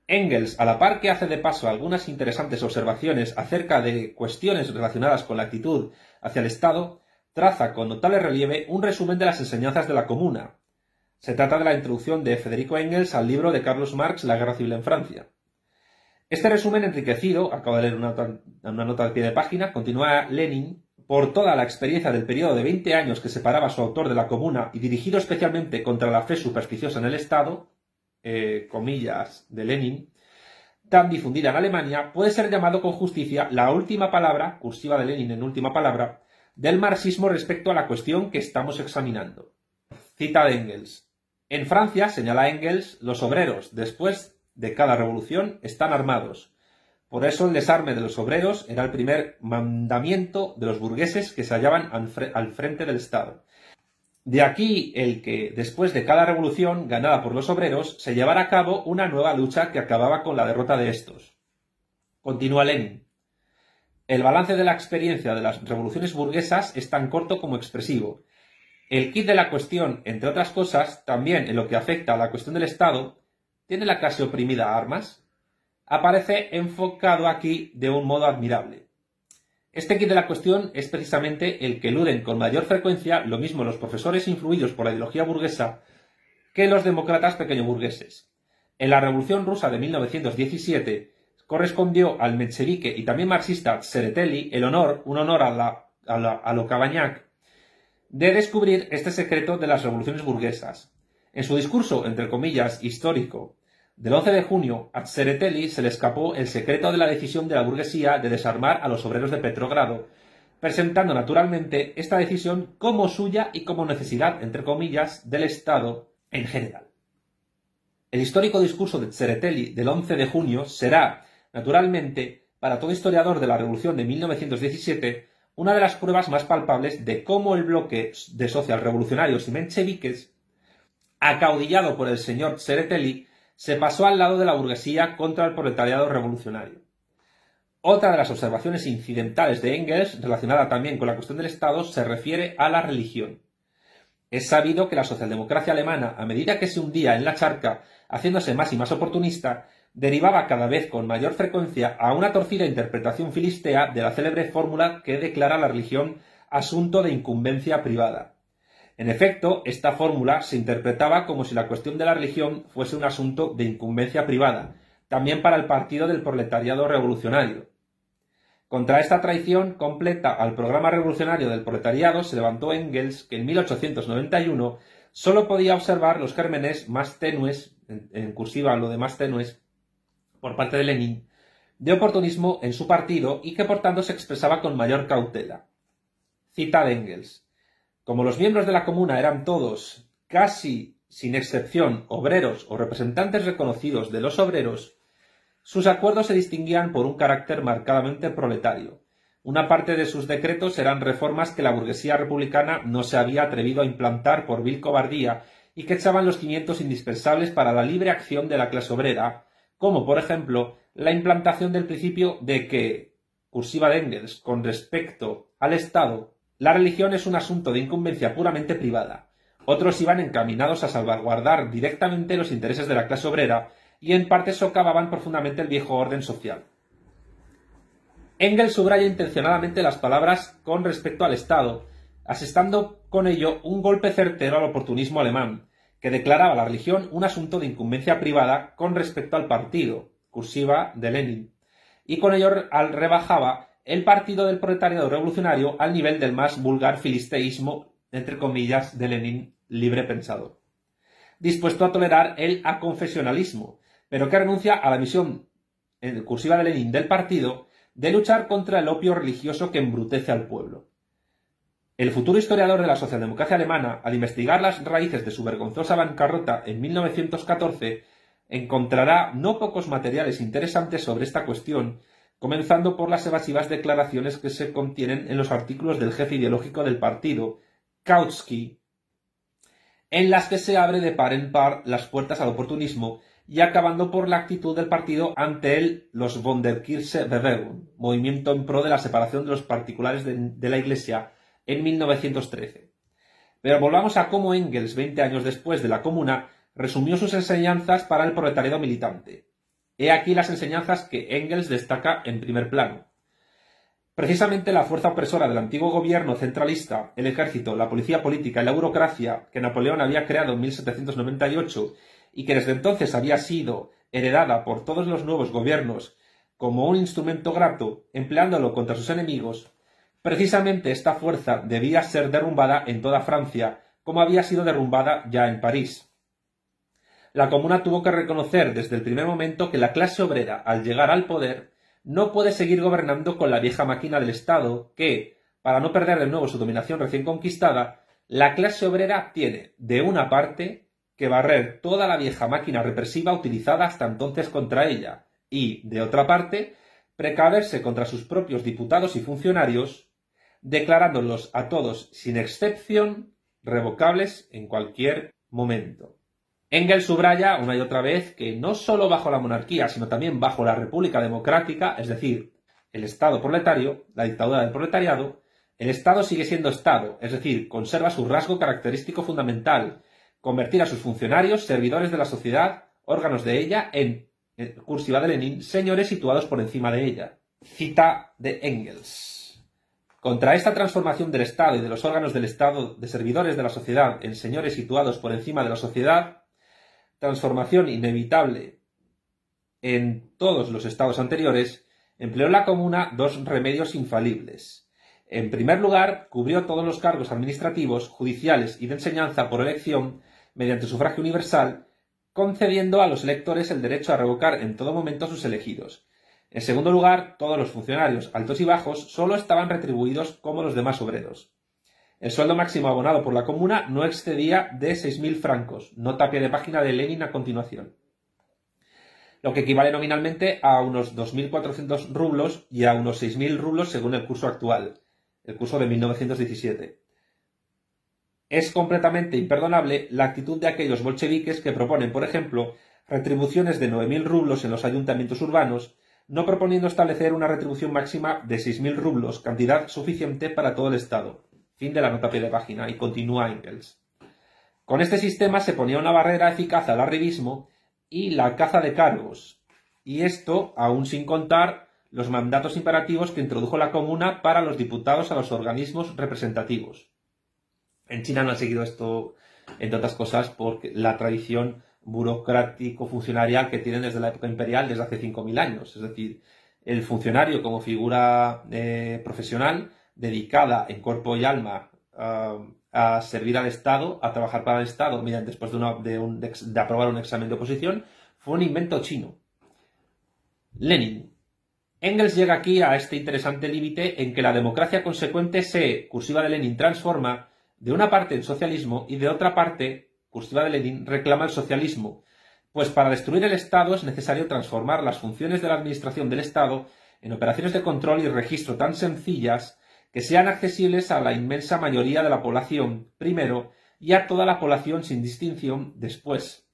Engels, a la par que hace de paso algunas interesantes observaciones acerca de cuestiones relacionadas con la actitud hacia el Estado, traza con notable relieve un resumen de las enseñanzas de la Comuna. Se trata de la introducción de Federico Engels al libro de Carlos Marx, La Guerra Civil en Francia. Este resumen enriquecido, acabo de leer una nota al pie de página, continúa Lenin, por toda la experiencia del periodo de 20 años que separaba a su autor de la Comuna y dirigido especialmente contra la fe supersticiosa en el Estado, comillas de Lenin, tan difundida en Alemania, puede ser llamado con justicia la última palabra, cursiva de Lenin en última palabra, del marxismo respecto a la cuestión que estamos examinando. Cita de Engels. En Francia, señala Engels, los obreros, después de cada revolución, están armados. Por eso el desarme de los obreros era el primer mandamiento de los burgueses que se hallaban al frente del Estado. De aquí el que, después de cada revolución ganada por los obreros, se llevara a cabo una nueva lucha que acababa con la derrota de estos. Continúa Lenin. El balance de la experiencia de las revoluciones burguesas es tan corto como expresivo. El quid de la cuestión, entre otras cosas, también en lo que afecta a la cuestión del Estado, ¿tiene la clase oprimida armas? Aparece enfocado aquí de un modo admirable. Este quid de la cuestión es precisamente el que eluden con mayor frecuencia lo mismo los profesores influidos por la ideología burguesa que los demócratas pequeñoburgueses. En la Revolución Rusa de 1917 correspondió al menchevique y también marxista Tsereteli un honor a lo Cavaignac, de descubrir este secreto de las revoluciones burguesas. En su discurso, entre comillas, histórico, del 11 de junio, a Tsereteli se le escapó el secreto de la decisión de la burguesía de desarmar a los obreros de Petrogrado, presentando naturalmente esta decisión como suya y como necesidad, entre comillas, del Estado en general. El histórico discurso de Tsereteli del 11 de junio será, naturalmente, para todo historiador de la Revolución de 1917, una de las pruebas más palpables de cómo el bloque de socialrevolucionarios y mencheviques, acaudillado por el señor Tsereteli, se pasó al lado de la burguesía contra el proletariado revolucionario. Otra de las observaciones incidentales de Engels, relacionada también con la cuestión del Estado, se refiere a la religión. Es sabido que la socialdemocracia alemana, a medida que se hundía en la charca, haciéndose más y más oportunista, derivaba cada vez con mayor frecuencia a una torcida interpretación filistea de la célebre fórmula que declara la religión asunto de incumbencia privada. En efecto, esta fórmula se interpretaba como si la cuestión de la religión fuese un asunto de incumbencia privada, también para el partido del proletariado revolucionario. Contra esta traición completa al programa revolucionario del proletariado se levantó Engels, que en 1891 solo podía observar los gérmenes más tenues, en cursiva lo de más tenues, por parte de Lenin, de oportunismo en su partido y que por tanto se expresaba con mayor cautela. Cita de Engels. Como los miembros de la Comuna eran todos, casi sin excepción, obreros o representantes reconocidos de los obreros, sus acuerdos se distinguían por un carácter marcadamente proletario. Una parte de sus decretos eran reformas que la burguesía republicana no se había atrevido a implantar por vil cobardía y que echaban los cimientos indispensables para la libre acción de la clase obrera, como por ejemplo la implantación del principio de que, cursiva de Engels, con respecto al Estado, la religión es un asunto de incumbencia puramente privada. Otros iban encaminados a salvaguardar directamente los intereses de la clase obrera y en parte socavaban profundamente el viejo orden social. Engels subraya intencionadamente las palabras con respecto al Estado, asestando con ello un golpe certero al oportunismo alemán, que declaraba la religión un asunto de incumbencia privada con respecto al partido, cursiva de Lenin, y con ello rebajaba el partido del proletariado revolucionario al nivel del más vulgar filisteísmo, entre comillas, de Lenin libre pensador, dispuesto a tolerar el aconfesionalismo, pero que renuncia a la misión, en cursiva de Lenin, del partido, de luchar contra el opio religioso que embrutece al pueblo. El futuro historiador de la socialdemocracia alemana, al investigar las raíces de su vergonzosa bancarrota en 1914, encontrará no pocos materiales interesantes sobre esta cuestión, comenzando por las evasivas declaraciones que se contienen en los artículos del jefe ideológico del partido, Kautsky, en las que se abre de par en par las puertas al oportunismo y acabando por la actitud del partido ante los Wunderkirche Bewegung, movimiento en pro de la separación de los particulares de la Iglesia, en 1913. Pero volvamos a cómo Engels, 20 años después de la Comuna, resumió sus enseñanzas para el proletariado militante. He aquí las enseñanzas que Engels destaca en primer plano. Precisamente la fuerza opresora del antiguo gobierno centralista, el ejército, la policía política y la burocracia que Napoleón había creado en 1798 y que desde entonces había sido heredada por todos los nuevos gobiernos como un instrumento grato, empleándolo contra sus enemigos, precisamente esta fuerza debía ser derrumbada en toda Francia, como había sido derrumbada ya en París. La Comuna tuvo que reconocer desde el primer momento que la clase obrera, al llegar al poder, no puede seguir gobernando con la vieja máquina del Estado que, para no perder de nuevo su dominación recién conquistada, la clase obrera tiene, de una parte, que barrer toda la vieja máquina represiva utilizada hasta entonces contra ella, y, de otra parte, precaverse contra sus propios diputados y funcionarios, declarándolos a todos, sin excepción, revocables en cualquier momento. Engels subraya una y otra vez que no sólo bajo la monarquía, sino también bajo la República Democrática, es decir, el Estado proletario, la dictadura del proletariado, el Estado sigue siendo Estado, es decir, conserva su rasgo característico fundamental, convertir a sus funcionarios, servidores de la sociedad, órganos de ella, en cursiva de Lenin, señores situados por encima de ella. Cita de Engels. Contra esta transformación del Estado y de los órganos del Estado de servidores de la sociedad en señores situados por encima de la sociedad, transformación inevitable en todos los estados anteriores, empleó la Comuna dos remedios infalibles. En primer lugar, cubrió todos los cargos administrativos, judiciales y de enseñanza por elección mediante sufragio universal, concediendo a los electores el derecho a revocar en todo momento a sus elegidos. En segundo lugar, todos los funcionarios, altos y bajos, solo estaban retribuidos como los demás obreros. El sueldo máximo abonado por la Comuna no excedía de 6.000 francos, nota a pie de página de Lenin a continuación, lo que equivale nominalmente a unos 2.400 rublos y a unos 6.000 rublos según el curso actual, el curso de 1917. Es completamente imperdonable la actitud de aquellos bolcheviques que proponen, por ejemplo, retribuciones de 9.000 rublos en los ayuntamientos urbanos, no proponiendo establecer una retribución máxima de 6.000 rublos, cantidad suficiente para todo el Estado. Fin de la nota a pie de página, y continúa Engels. Con este sistema se ponía una barrera eficaz al arribismo y la caza de cargos, y esto aún sin contar los mandatos imperativos que introdujo la Comuna para los diputados a los organismos representativos. En China no han seguido esto, entre otras cosas, por la tradición burocrático-funcionarial que tienen desde la época imperial, desde hace 5.000 años. Es decir, el funcionario como figura profesional dedicada en cuerpo y alma a servir al Estado, a trabajar para el Estado, después de aprobar un examen de oposición, fue un invento chino. Lenin. Engels llega aquí a este interesante límite en que la democracia consecuente se, cursiva de Lenin, transforma de una parte en socialismo y de otra parte, cursiva de Lenin, reclama el socialismo, pues para destruir el Estado es necesario transformar las funciones de la administración del Estado en operaciones de control y registro tan sencillas que sean accesibles a la inmensa mayoría de la población, primero, y a toda la población sin distinción, después.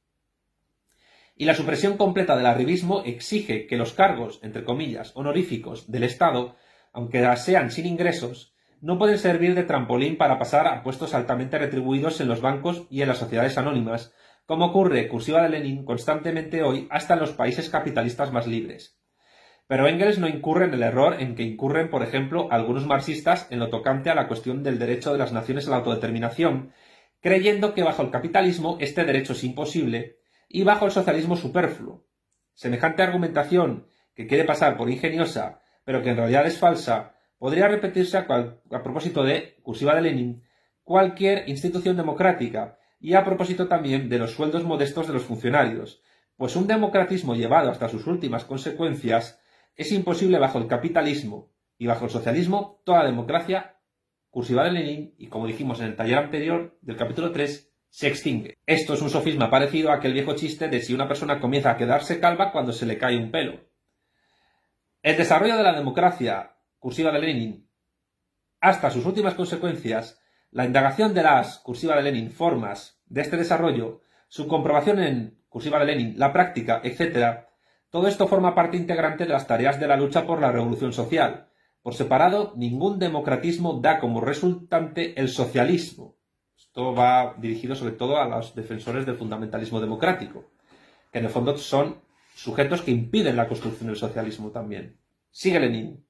Y la supresión completa del arribismo exige que los cargos, entre comillas, honoríficos del Estado, aunque sean sin ingresos, no pueden servir de trampolín para pasar a puestos altamente retribuidos en los bancos y en las sociedades anónimas, como ocurre, cursiva de Lenin, constantemente hoy hasta en los países capitalistas más libres. Pero Engels no incurre en el error en que incurren, por ejemplo, algunos marxistas en lo tocante a la cuestión del derecho de las naciones a la autodeterminación, creyendo que bajo el capitalismo este derecho es imposible y bajo el socialismo superfluo. Semejante argumentación, que quiere pasar por ingeniosa, pero que en realidad es falsa, podría repetirse a propósito de, cursiva de Lenin, cualquier institución democrática, y a propósito también de los sueldos modestos de los funcionarios, pues un democratismo llevado hasta sus últimas consecuencias es imposible bajo el capitalismo, y bajo el socialismo toda democracia, cursiva de Lenin, y como dijimos en el taller anterior del capítulo 3, se extingue. Esto es un sofisma parecido a aquel viejo chiste de si una persona comienza a quedarse calva cuando se le cae un pelo. El desarrollo de la democracia, cursiva de Lenin, hasta sus últimas consecuencias, la indagación de las, cursiva de Lenin, formas de este desarrollo, su comprobación en, cursiva de Lenin, la práctica, etc., todo esto forma parte integrante de las tareas de la lucha por la revolución social. Por separado, ningún democratismo da como resultante el socialismo. Esto va dirigido sobre todo a los defensores del fundamentalismo democrático, que en el fondo son sujetos que impiden la construcción del socialismo también. Sigue Lenin.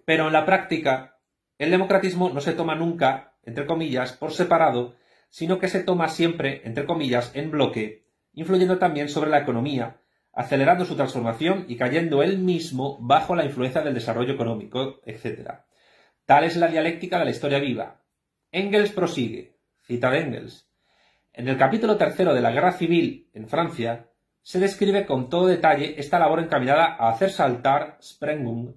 Pero en la práctica, el democratismo no se toma nunca, entre comillas, por separado, sino que se toma siempre, entre comillas, en bloque, influyendo también sobre la economía, acelerando su transformación y cayendo él mismo bajo la influencia del desarrollo económico, etc. Tal es la dialéctica de la historia viva. Engels prosigue, cita de Engels. En el capítulo 3 de la Guerra Civil en Francia, se describe con todo detalle esta labor encaminada a hacer saltar Sprengung,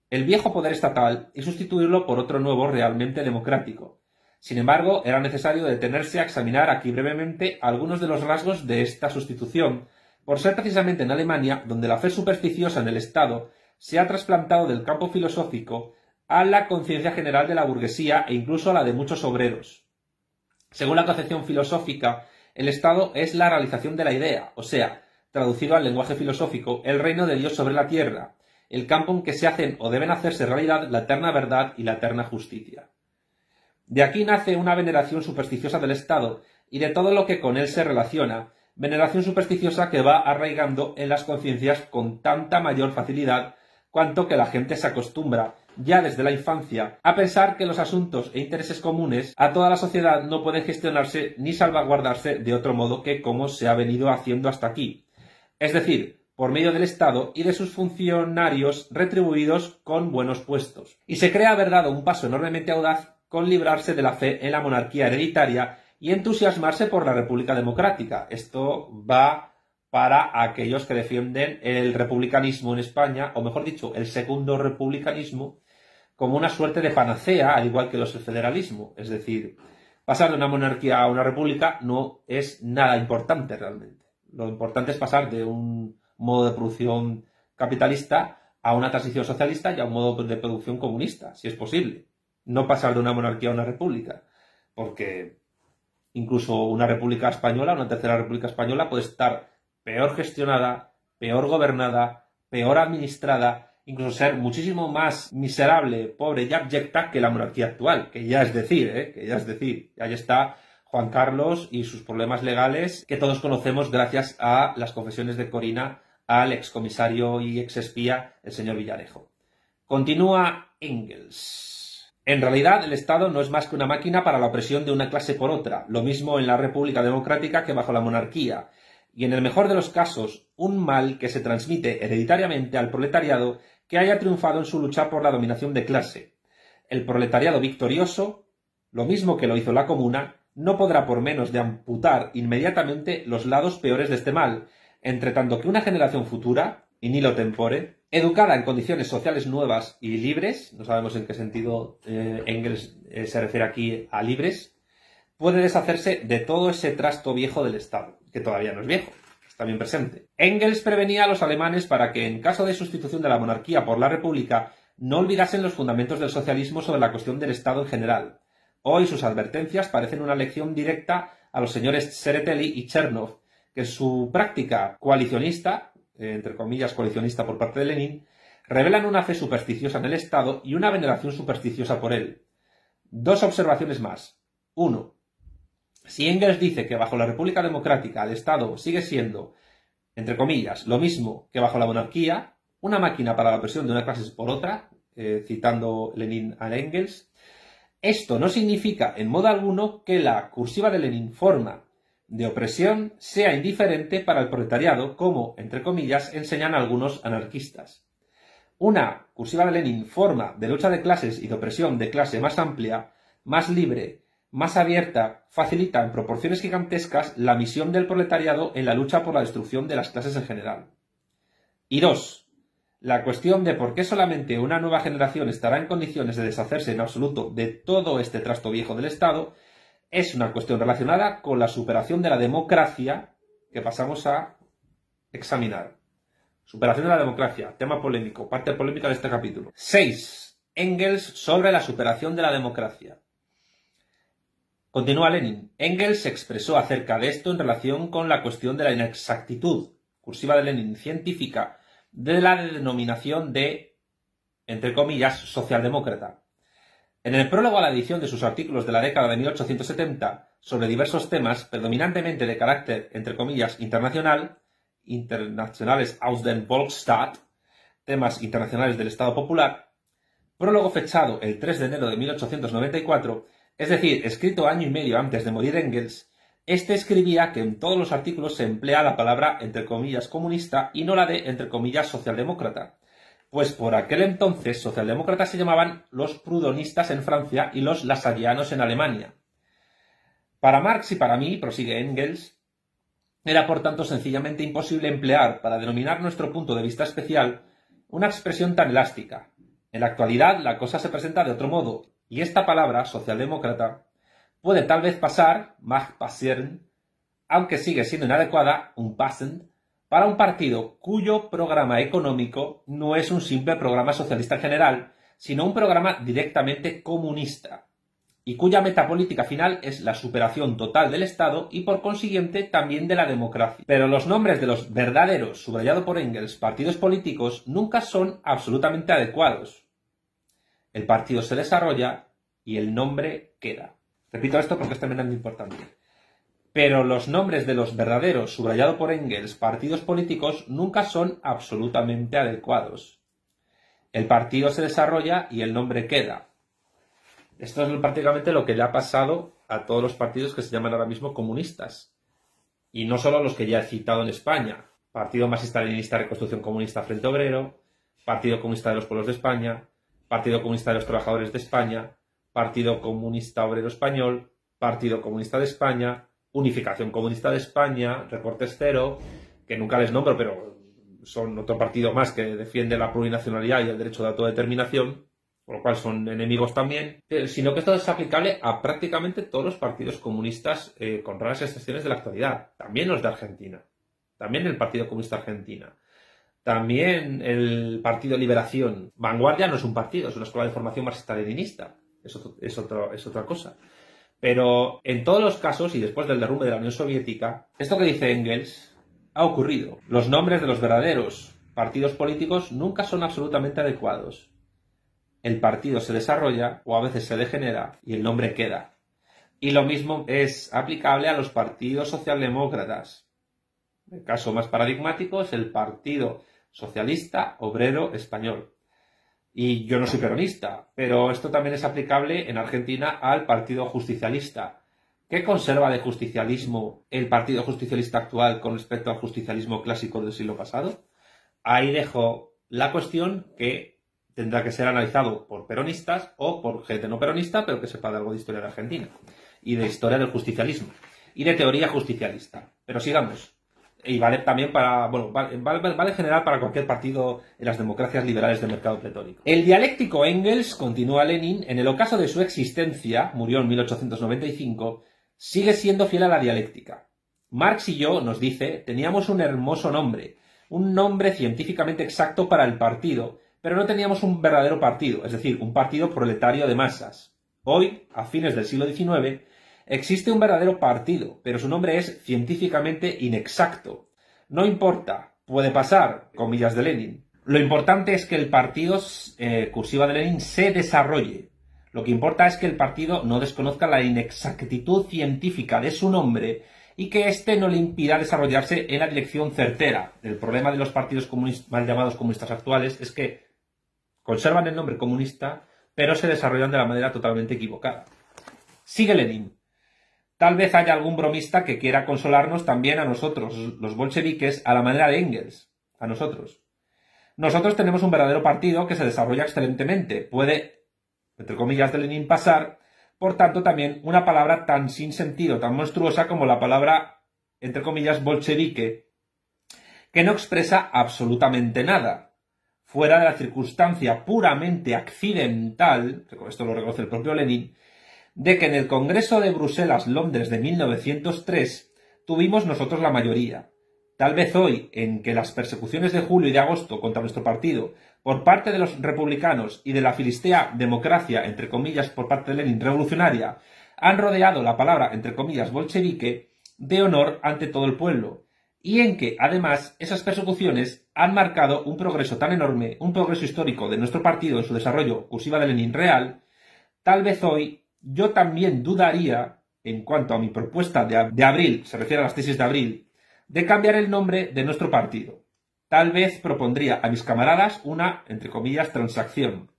el viejo poder estatal, y sustituirlo por otro nuevo realmente democrático. Sin embargo, era necesario detenerse a examinar aquí brevemente algunos de los rasgos de esta sustitución, por ser precisamente en Alemania donde la fe supersticiosa en el Estado se ha trasplantado del campo filosófico a la conciencia general de la burguesía e incluso a la de muchos obreros. Según la concepción filosófica, el Estado es la realización de la idea, o sea, traducido al lenguaje filosófico, el reino de Dios sobre la tierra, el campo en que se hacen o deben hacerse realidad la eterna verdad y la eterna justicia. De aquí nace una veneración supersticiosa del Estado y de todo lo que con él se relaciona, veneración supersticiosa que va arraigando en las conciencias con tanta mayor facilidad cuanto que la gente se acostumbra, ya desde la infancia, a pensar que los asuntos e intereses comunes a toda la sociedad no pueden gestionarse ni salvaguardarse de otro modo que como se ha venido haciendo hasta aquí, es decir, por medio del Estado y de sus funcionarios retribuidos con buenos puestos. Y se cree haber dado un paso enormemente audaz con librarse de la fe en la monarquía hereditaria y entusiasmarse por la República Democrática. Esto va para aquellos que defienden el republicanismo en España, o mejor dicho, el segundo republicanismo, como una suerte de panacea, al igual que el federalismo. Es decir, pasar de una monarquía a una república no es nada importante realmente. Lo importante es pasar de un modo de producción capitalista a una transición socialista y a un modo de producción comunista, si es posible. No pasar de una monarquía a una república, porque incluso una república española, una tercera república española, puede estar peor gestionada, peor gobernada, peor administrada, incluso ser muchísimo más miserable, pobre y abyecta que la monarquía actual, que ya es decir, ahí está Juan Carlos y sus problemas legales que todos conocemos gracias a las confesiones de Corina al excomisario y exespía, el señor Villarejo. Continúa Engels. En realidad, el Estado no es más que una máquina para la opresión de una clase por otra, lo mismo en la República Democrática que bajo la monarquía, y en el mejor de los casos, un mal que se transmite hereditariamente al proletariado que haya triunfado en su lucha por la dominación de clase. El proletariado victorioso, lo mismo que lo hizo la Comuna, no podrá por menos de amputar inmediatamente los lados peores de este mal, entre tanto que una generación futura, in illo tempore, educada en condiciones sociales nuevas y libres, no sabemos en qué sentido Engels se refiere aquí a libres, puede deshacerse de todo ese trasto viejo del Estado, que todavía no es viejo, está bien presente. Engels prevenía a los alemanes para que, en caso de sustitución de la monarquía por la república, no olvidasen los fundamentos del socialismo sobre la cuestión del Estado en general. Hoy sus advertencias parecen una lección directa a los señores Tsereteli y Chernov, que en su práctica coalicionista, entre comillas coalicionista por parte de Lenin, revelan una fe supersticiosa en el Estado y una veneración supersticiosa por él. Dos observaciones más. 1. Si Engels dice que bajo la República Democrática el Estado sigue siendo, entre comillas, lo mismo que bajo la monarquía, una máquina para la opresión de una clase por otra, citando Lenin a Engels, esto no significa en modo alguno que la cursiva de Lenin forma de opresión sea indiferente para el proletariado, como, entre comillas, enseñan algunos anarquistas. Una cursiva de Lenin forma de lucha de clases y de opresión de clase más amplia, más libre, más abierta, facilita en proporciones gigantescas la misión del proletariado en la lucha por la destrucción de las clases en general. Y 2. La cuestión de por qué solamente una nueva generación estará en condiciones de deshacerse en absoluto de todo este trasto viejo del Estado es una cuestión relacionada con la superación de la democracia que pasamos a examinar. Superación de la democracia, tema polémico, parte polémica de este capítulo. 6. Engels sobre la superación de la democracia. Continúa Lenin. Engels se expresó acerca de esto en relación con la cuestión de la inexactitud, cursiva de Lenin, científica, de la denominación de, entre comillas, socialdemócrata. En el prólogo a la edición de sus artículos de la década de 1870 sobre diversos temas, predominantemente de carácter, entre comillas, internacional, internacionales aus dem Volksstaat, temas internacionales del Estado Popular, prólogo fechado el 3 de enero de 1894, es decir, escrito año y medio antes de morir Engels, este escribía que en todos los artículos se emplea la palabra entre comillas comunista y no la de entre comillas socialdemócrata, pues por aquel entonces socialdemócratas se llamaban los prudonistas en Francia y los lasallianos en Alemania. Para Marx y para mí, prosigue Engels, era por tanto sencillamente imposible emplear para denominar nuestro punto de vista especial una expresión tan elástica. En la actualidad la cosa se presenta de otro modo, y esta palabra, socialdemócrata, puede tal vez pasar, mag passieren, aunque sigue siendo inadecuada, unpassend, para un partido cuyo programa económico no es un simple programa socialista en general, sino un programa directamente comunista, y cuya meta política final es la superación total del Estado y por consiguiente también de la democracia. Pero los nombres de los verdaderos, subrayado por Engels, partidos políticos nunca son absolutamente adecuados. El partido se desarrolla y el nombre queda. Repito esto porque es tremendamente importante. Pero los nombres de los verdaderos, subrayado por Engels, partidos políticos nunca son absolutamente adecuados. El partido se desarrolla y el nombre queda. Esto es prácticamente lo que le ha pasado a todos los partidos que se llaman ahora mismo comunistas. Y no solo los que ya he citado en España. Partido Marxista-Leninista Reconstrucción Comunista Frente Obrero, Partido Comunista de los Pueblos de España, Partido Comunista de los Trabajadores de España, Partido Comunista Obrero Español, Partido Comunista de España, Unificación Comunista de España, Recortes Cero, que nunca les nombro, pero son otro partido más que defiende la plurinacionalidad y el derecho de autodeterminación, por lo cual son enemigos también, sino que esto es aplicable a prácticamente todos los partidos comunistas, con raras excepciones de la actualidad, también los de Argentina, también el Partido Comunista Argentina, también el Partido Liberación. Vanguardia no es un partido, es una escuela de formación marxista-leninista, es otra cosa. Pero en todos los casos, y después del derrumbe de la Unión Soviética, esto que dice Engels ha ocurrido. Los nombres de los verdaderos partidos políticos nunca son absolutamente adecuados. El partido se desarrolla, o a veces se degenera, y el nombre queda. Y lo mismo es aplicable a los partidos socialdemócratas. El caso más paradigmático es el Partido Socialista Obrero Español. Y yo no soy peronista, pero esto también es aplicable en Argentina al Partido Justicialista. ¿Qué conserva de justicialismo el Partido Justicialista actual con respecto al justicialismo clásico del siglo pasado? Ahí dejo la cuestión, que tendrá que ser analizado por peronistas o por gente no peronista, pero que sepa de algo de historia de Argentina y de historia del justicialismo y de teoría justicialista. Pero sigamos. Y vale también para, bueno, vale en general para cualquier partido en las democracias liberales del mercado pletórico. El dialéctico Engels, continúa Lenin, en el ocaso de su existencia, murió en 1895, sigue siendo fiel a la dialéctica. Marx y yo, nos dice, teníamos un hermoso nombre, un nombre científicamente exacto para el partido, pero no teníamos un verdadero partido, es decir, un partido proletario de masas. Hoy, a fines del siglo XIX, existe un verdadero partido, pero su nombre es científicamente inexacto. No importa, puede pasar, comillas de Lenin. Lo importante es que el partido, cursiva de Lenin, se desarrolle. Lo que importa es que el partido no desconozca la inexactitud científica de su nombre y que éste no le impida desarrollarse en la dirección certera. El problema de los partidos mal llamados comunistas actuales es que conservan el nombre comunista, pero se desarrollan de la manera totalmente equivocada. Sigue Lenin. Tal vez haya algún bromista que quiera consolarnos también a nosotros, los bolcheviques, a la manera de Engels, a nosotros. Nosotros tenemos un verdadero partido que se desarrolla excelentemente. Puede, entre comillas de Lenin, pasar, por tanto, también una palabra tan sin sentido, tan monstruosa como la palabra, entre comillas, bolchevique, que no expresa absolutamente nada, fuera de la circunstancia puramente accidental, esto lo reconoce el propio Lenin, de que en el Congreso de Bruselas-Londres de 1903 tuvimos nosotros la mayoría. Tal vez hoy, en que las persecuciones de julio y de agosto contra nuestro partido por parte de los republicanos y de la filistea democracia, entre comillas, por parte de Lenin, revolucionaria, han rodeado la palabra, entre comillas, bolchevique, de honor ante todo el pueblo, y en que, además, esas persecuciones han marcado un progreso tan enorme, un progreso histórico de nuestro partido en su desarrollo, cursiva de Lenin, real, tal vez hoy yo también dudaría, en cuanto a mi propuesta de abril, se refiere a las tesis de abril, de cambiar el nombre de nuestro partido. Tal vez propondría a mis camaradas una, entre comillas, transacción.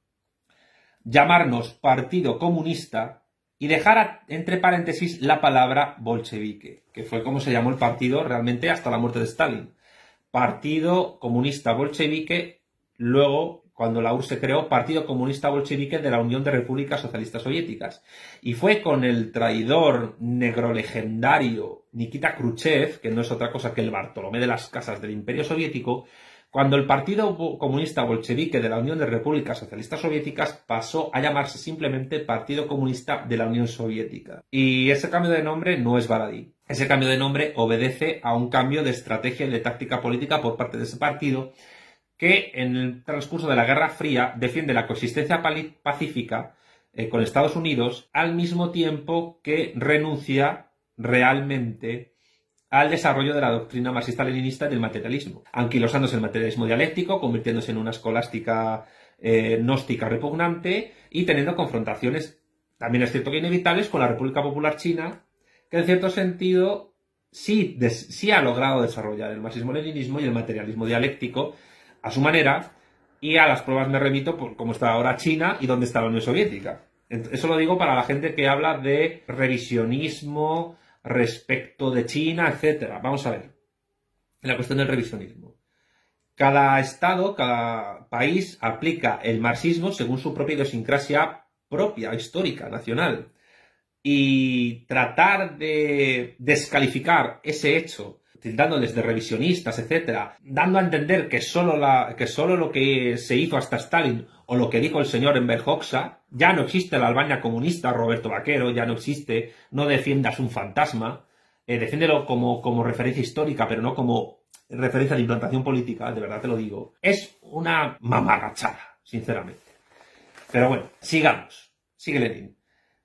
llamarnos Partido Comunista y dejar entre paréntesis la palabra bolchevique, que fue como se llamó el partido realmente hasta la muerte de Stalin. Partido Comunista Bolchevique, luego, cuando la URSS se creó, Partido Comunista Bolchevique de la Unión de Repúblicas Socialistas Soviéticas. Y fue con el traidor negro legendario Nikita Khrushchev, que no es otra cosa que el Bartolomé de las Casas del Imperio Soviético, cuando el Partido Comunista Bolchevique de la Unión de Repúblicas Socialistas Soviéticas pasó a llamarse simplemente Partido Comunista de la Unión Soviética. Y ese cambio de nombre no es baladí. Ese cambio de nombre obedece a un cambio de estrategia y de táctica política por parte de ese partido que en el transcurso de la Guerra Fría defiende la coexistencia pacífica con Estados Unidos al mismo tiempo que renuncia realmente al desarrollo de la doctrina marxista-leninista y del materialismo, anquilosándose el materialismo dialéctico, convirtiéndose en una escolástica gnóstica repugnante y teniendo confrontaciones, también es cierto que inevitables, con la República Popular China, que en cierto sentido sí ha logrado desarrollar el marxismo-leninismo y el materialismo dialéctico a su manera, y a las pruebas me remito por cómo está ahora China y dónde está la Unión Soviética. Eso lo digo para la gente que habla de revisionismo respecto de China, etcétera. Vamos a ver. La cuestión del revisionismo. Cada estado, cada país aplica el marxismo según su propia idiosincrasia propia, histórica, nacional. Y tratar de descalificar ese hecho, tildándoles de revisionistas, etcétera, dando a entender que solo lo que se hizo hasta Stalin o lo que dijo el señor Enver Hoxha, ya no existe la Albania comunista, Roberto Vaquero, ya no existe, no defiendas un fantasma, defiéndelo como referencia histórica, pero no como referencia de implantación política, de verdad te lo digo. Es una mamarrachada, sinceramente. Pero bueno, sigamos. Sigue Lenin.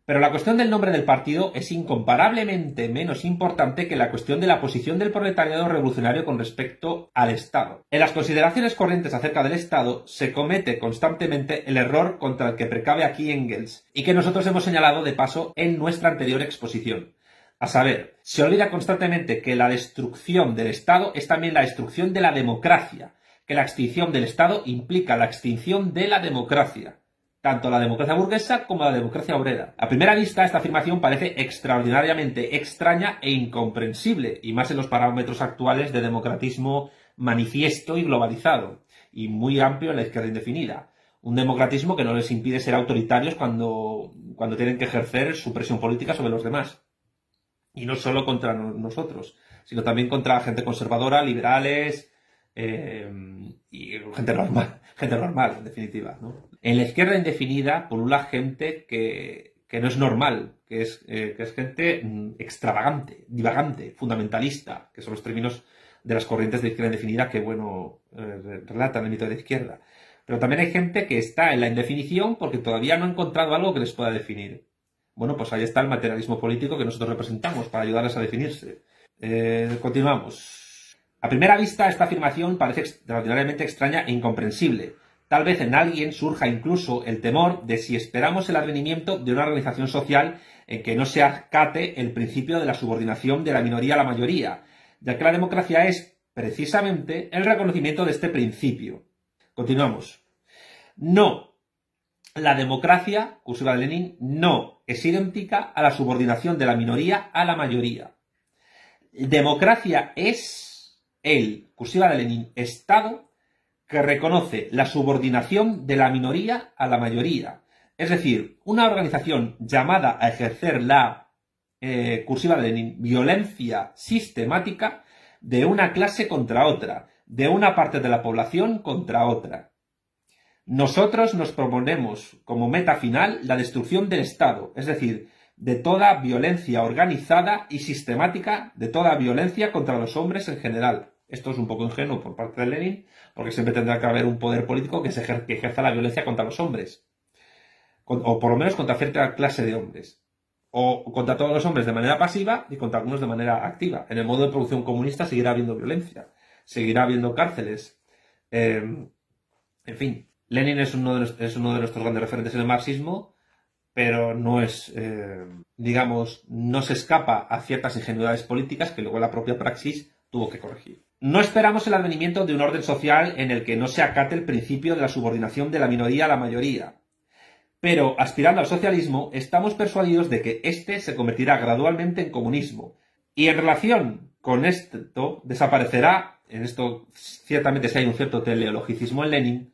Pero la cuestión del nombre del partido es incomparablemente menos importante que la cuestión de la posición del proletariado revolucionario con respecto al Estado. En las consideraciones corrientes acerca del Estado se comete constantemente el error contra el que precave aquí Engels y que nosotros hemos señalado de paso en nuestra anterior exposición. A saber, se olvida constantemente que la destrucción del Estado es también la destrucción de la democracia, que la extinción del Estado implica la extinción de la democracia. Tanto la democracia burguesa como la democracia obrera. A primera vista, esta afirmación parece extraordinariamente extraña e incomprensible, y más en los parámetros actuales de democratismo manifiesto y globalizado, y muy amplio en la izquierda indefinida. Un democratismo que no les impide ser autoritarios cuando tienen que ejercer su presión política sobre los demás. Y no solo contra nosotros, sino también contra gente conservadora, liberales, y gente normal, en definitiva, ¿no? En la izquierda indefinida pulula gente que no es normal, que es gente extravagante, divagante, fundamentalista, que son los términos de las corrientes de izquierda indefinida que, relatan el mito de la izquierda. Pero también hay gente que está en la indefinición porque todavía no ha encontrado algo que les pueda definir. Bueno, pues ahí está el materialismo político que nosotros representamos para ayudarles a definirse. Continuamos. A primera vista, esta afirmación parece extraordinariamente extraña e incomprensible. Tal vez en alguien surja incluso el temor de si esperamos el advenimiento de una organización social en que no se acate el principio de la subordinación de la minoría a la mayoría, ya que la democracia es, precisamente, el reconocimiento de este principio. Continuamos. No. La democracia, cursiva de Lenin, no es idéntica a la subordinación de la minoría a la mayoría. Democracia es el, cursiva de Lenin, Estado que reconoce la subordinación de la minoría a la mayoría. Es decir, una organización llamada a ejercer la, cursiva de Lenin, violencia sistemática de una clase contra otra, de una parte de la población contra otra. Nosotros nos proponemos como meta final la destrucción del Estado, es decir, de toda violencia organizada y sistemática, de toda violencia contra los hombres en general. Esto es un poco ingenuo por parte de Lenin, porque siempre tendrá que haber un poder político que ejerza la violencia contra los hombres, o por lo menos contra cierta clase de hombres, o contra todos los hombres de manera pasiva y contra algunos de manera activa. En el modo de producción comunista seguirá habiendo violencia, seguirá habiendo cárceles, en fin. Lenin es uno de nuestros grandes referentes en el marxismo, pero no es, no se escapa a ciertas ingenuidades políticas que luego la propia praxis tuvo que corregir. No esperamos el advenimiento de un orden social en el que no se acate el principio de la subordinación de la minoría a la mayoría. pero aspirando al socialismo, estamos persuadidos de que éste se convertirá gradualmente en comunismo. Y en relación con esto, desaparecerá, en esto ciertamente si hay un cierto teleologicismo en Lenin,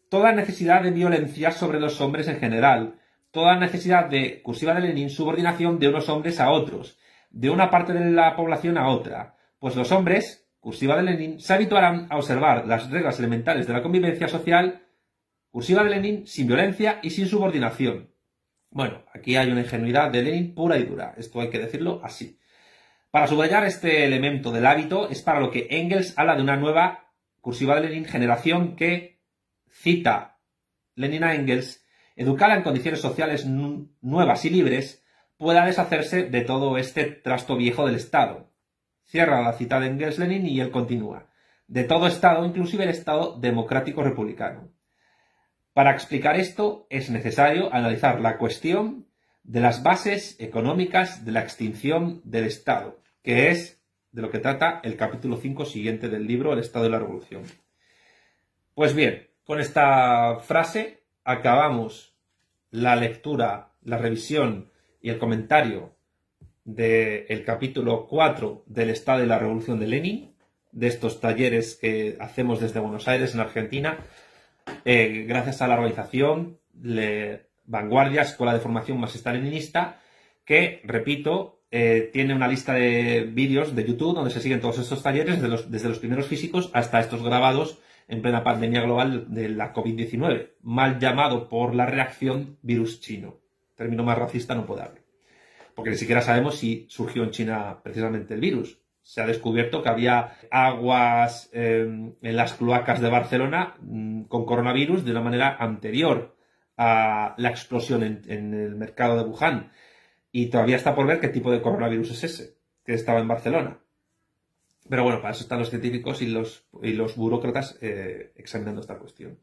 toda necesidad de violencia sobre los hombres en general, toda necesidad de, cursiva de Lenin, subordinación de unos hombres a otros, de una parte de la población a otra, pues los hombres, cursiva de Lenin, se habituarán a observar las reglas elementales de la convivencia social, cursiva de Lenin, sin violencia y sin subordinación. Bueno, aquí hay una ingenuidad de Lenin pura y dura, esto hay que decirlo así. Para subrayar este elemento del hábito es para lo que Engels habla de una nueva, cursiva de Lenin, generación que, cita Lenin a Engels, educada en condiciones sociales nuevas y libres, pueda deshacerse de todo este trasto viejo del Estado. Cierra la cita de Engels-Lenin y él continúa. De todo Estado, inclusive el Estado democrático republicano. Para explicar esto es necesario analizar la cuestión de las bases económicas de la extinción del Estado, que es de lo que trata el capítulo 5 siguiente del libro El Estado de la Revolución. Pues bien, con esta frase acabamos la lectura, la revisión y el comentario del capítulo 4 del Estado de la Revolución de Lenin, de estos talleres que hacemos desde Buenos Aires, en Argentina, gracias a la organización Vanguardia, Escuela de Formación Marxista-Leninista, que, repito, tiene una lista de vídeos de YouTube donde se siguen todos estos talleres, desde los primeros físicos hasta estos grabados en plena pandemia global de la COVID-19, mal llamado por la reacción virus chino. Término más racista no puede haber. Porque ni siquiera sabemos si surgió en China precisamente el virus. Se ha descubierto que había aguas en las cloacas de Barcelona con coronavirus de una manera anterior a la explosión en el mercado de Wuhan. Y todavía está por ver qué tipo de coronavirus es ese, que estaba en Barcelona. Pero bueno, para eso están los científicos y los burócratas examinando esta cuestión.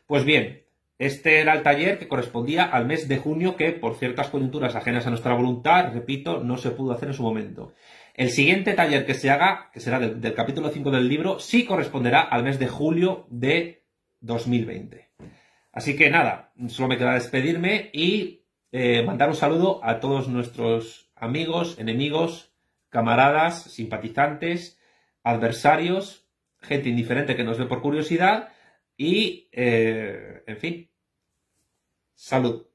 Pues bien, este era el taller que correspondía al mes de junio que, por ciertas coyunturas ajenas a nuestra voluntad, repito, no se pudo hacer en su momento. El siguiente taller que se haga, que será del capítulo 5 del libro, sí corresponderá al mes de julio de 2020. Así que nada, solo me queda despedirme y mandar un saludo a todos nuestros amigos, enemigos, camaradas, simpatizantes, adversarios, gente indiferente que nos ve por curiosidad y, en fin, salud.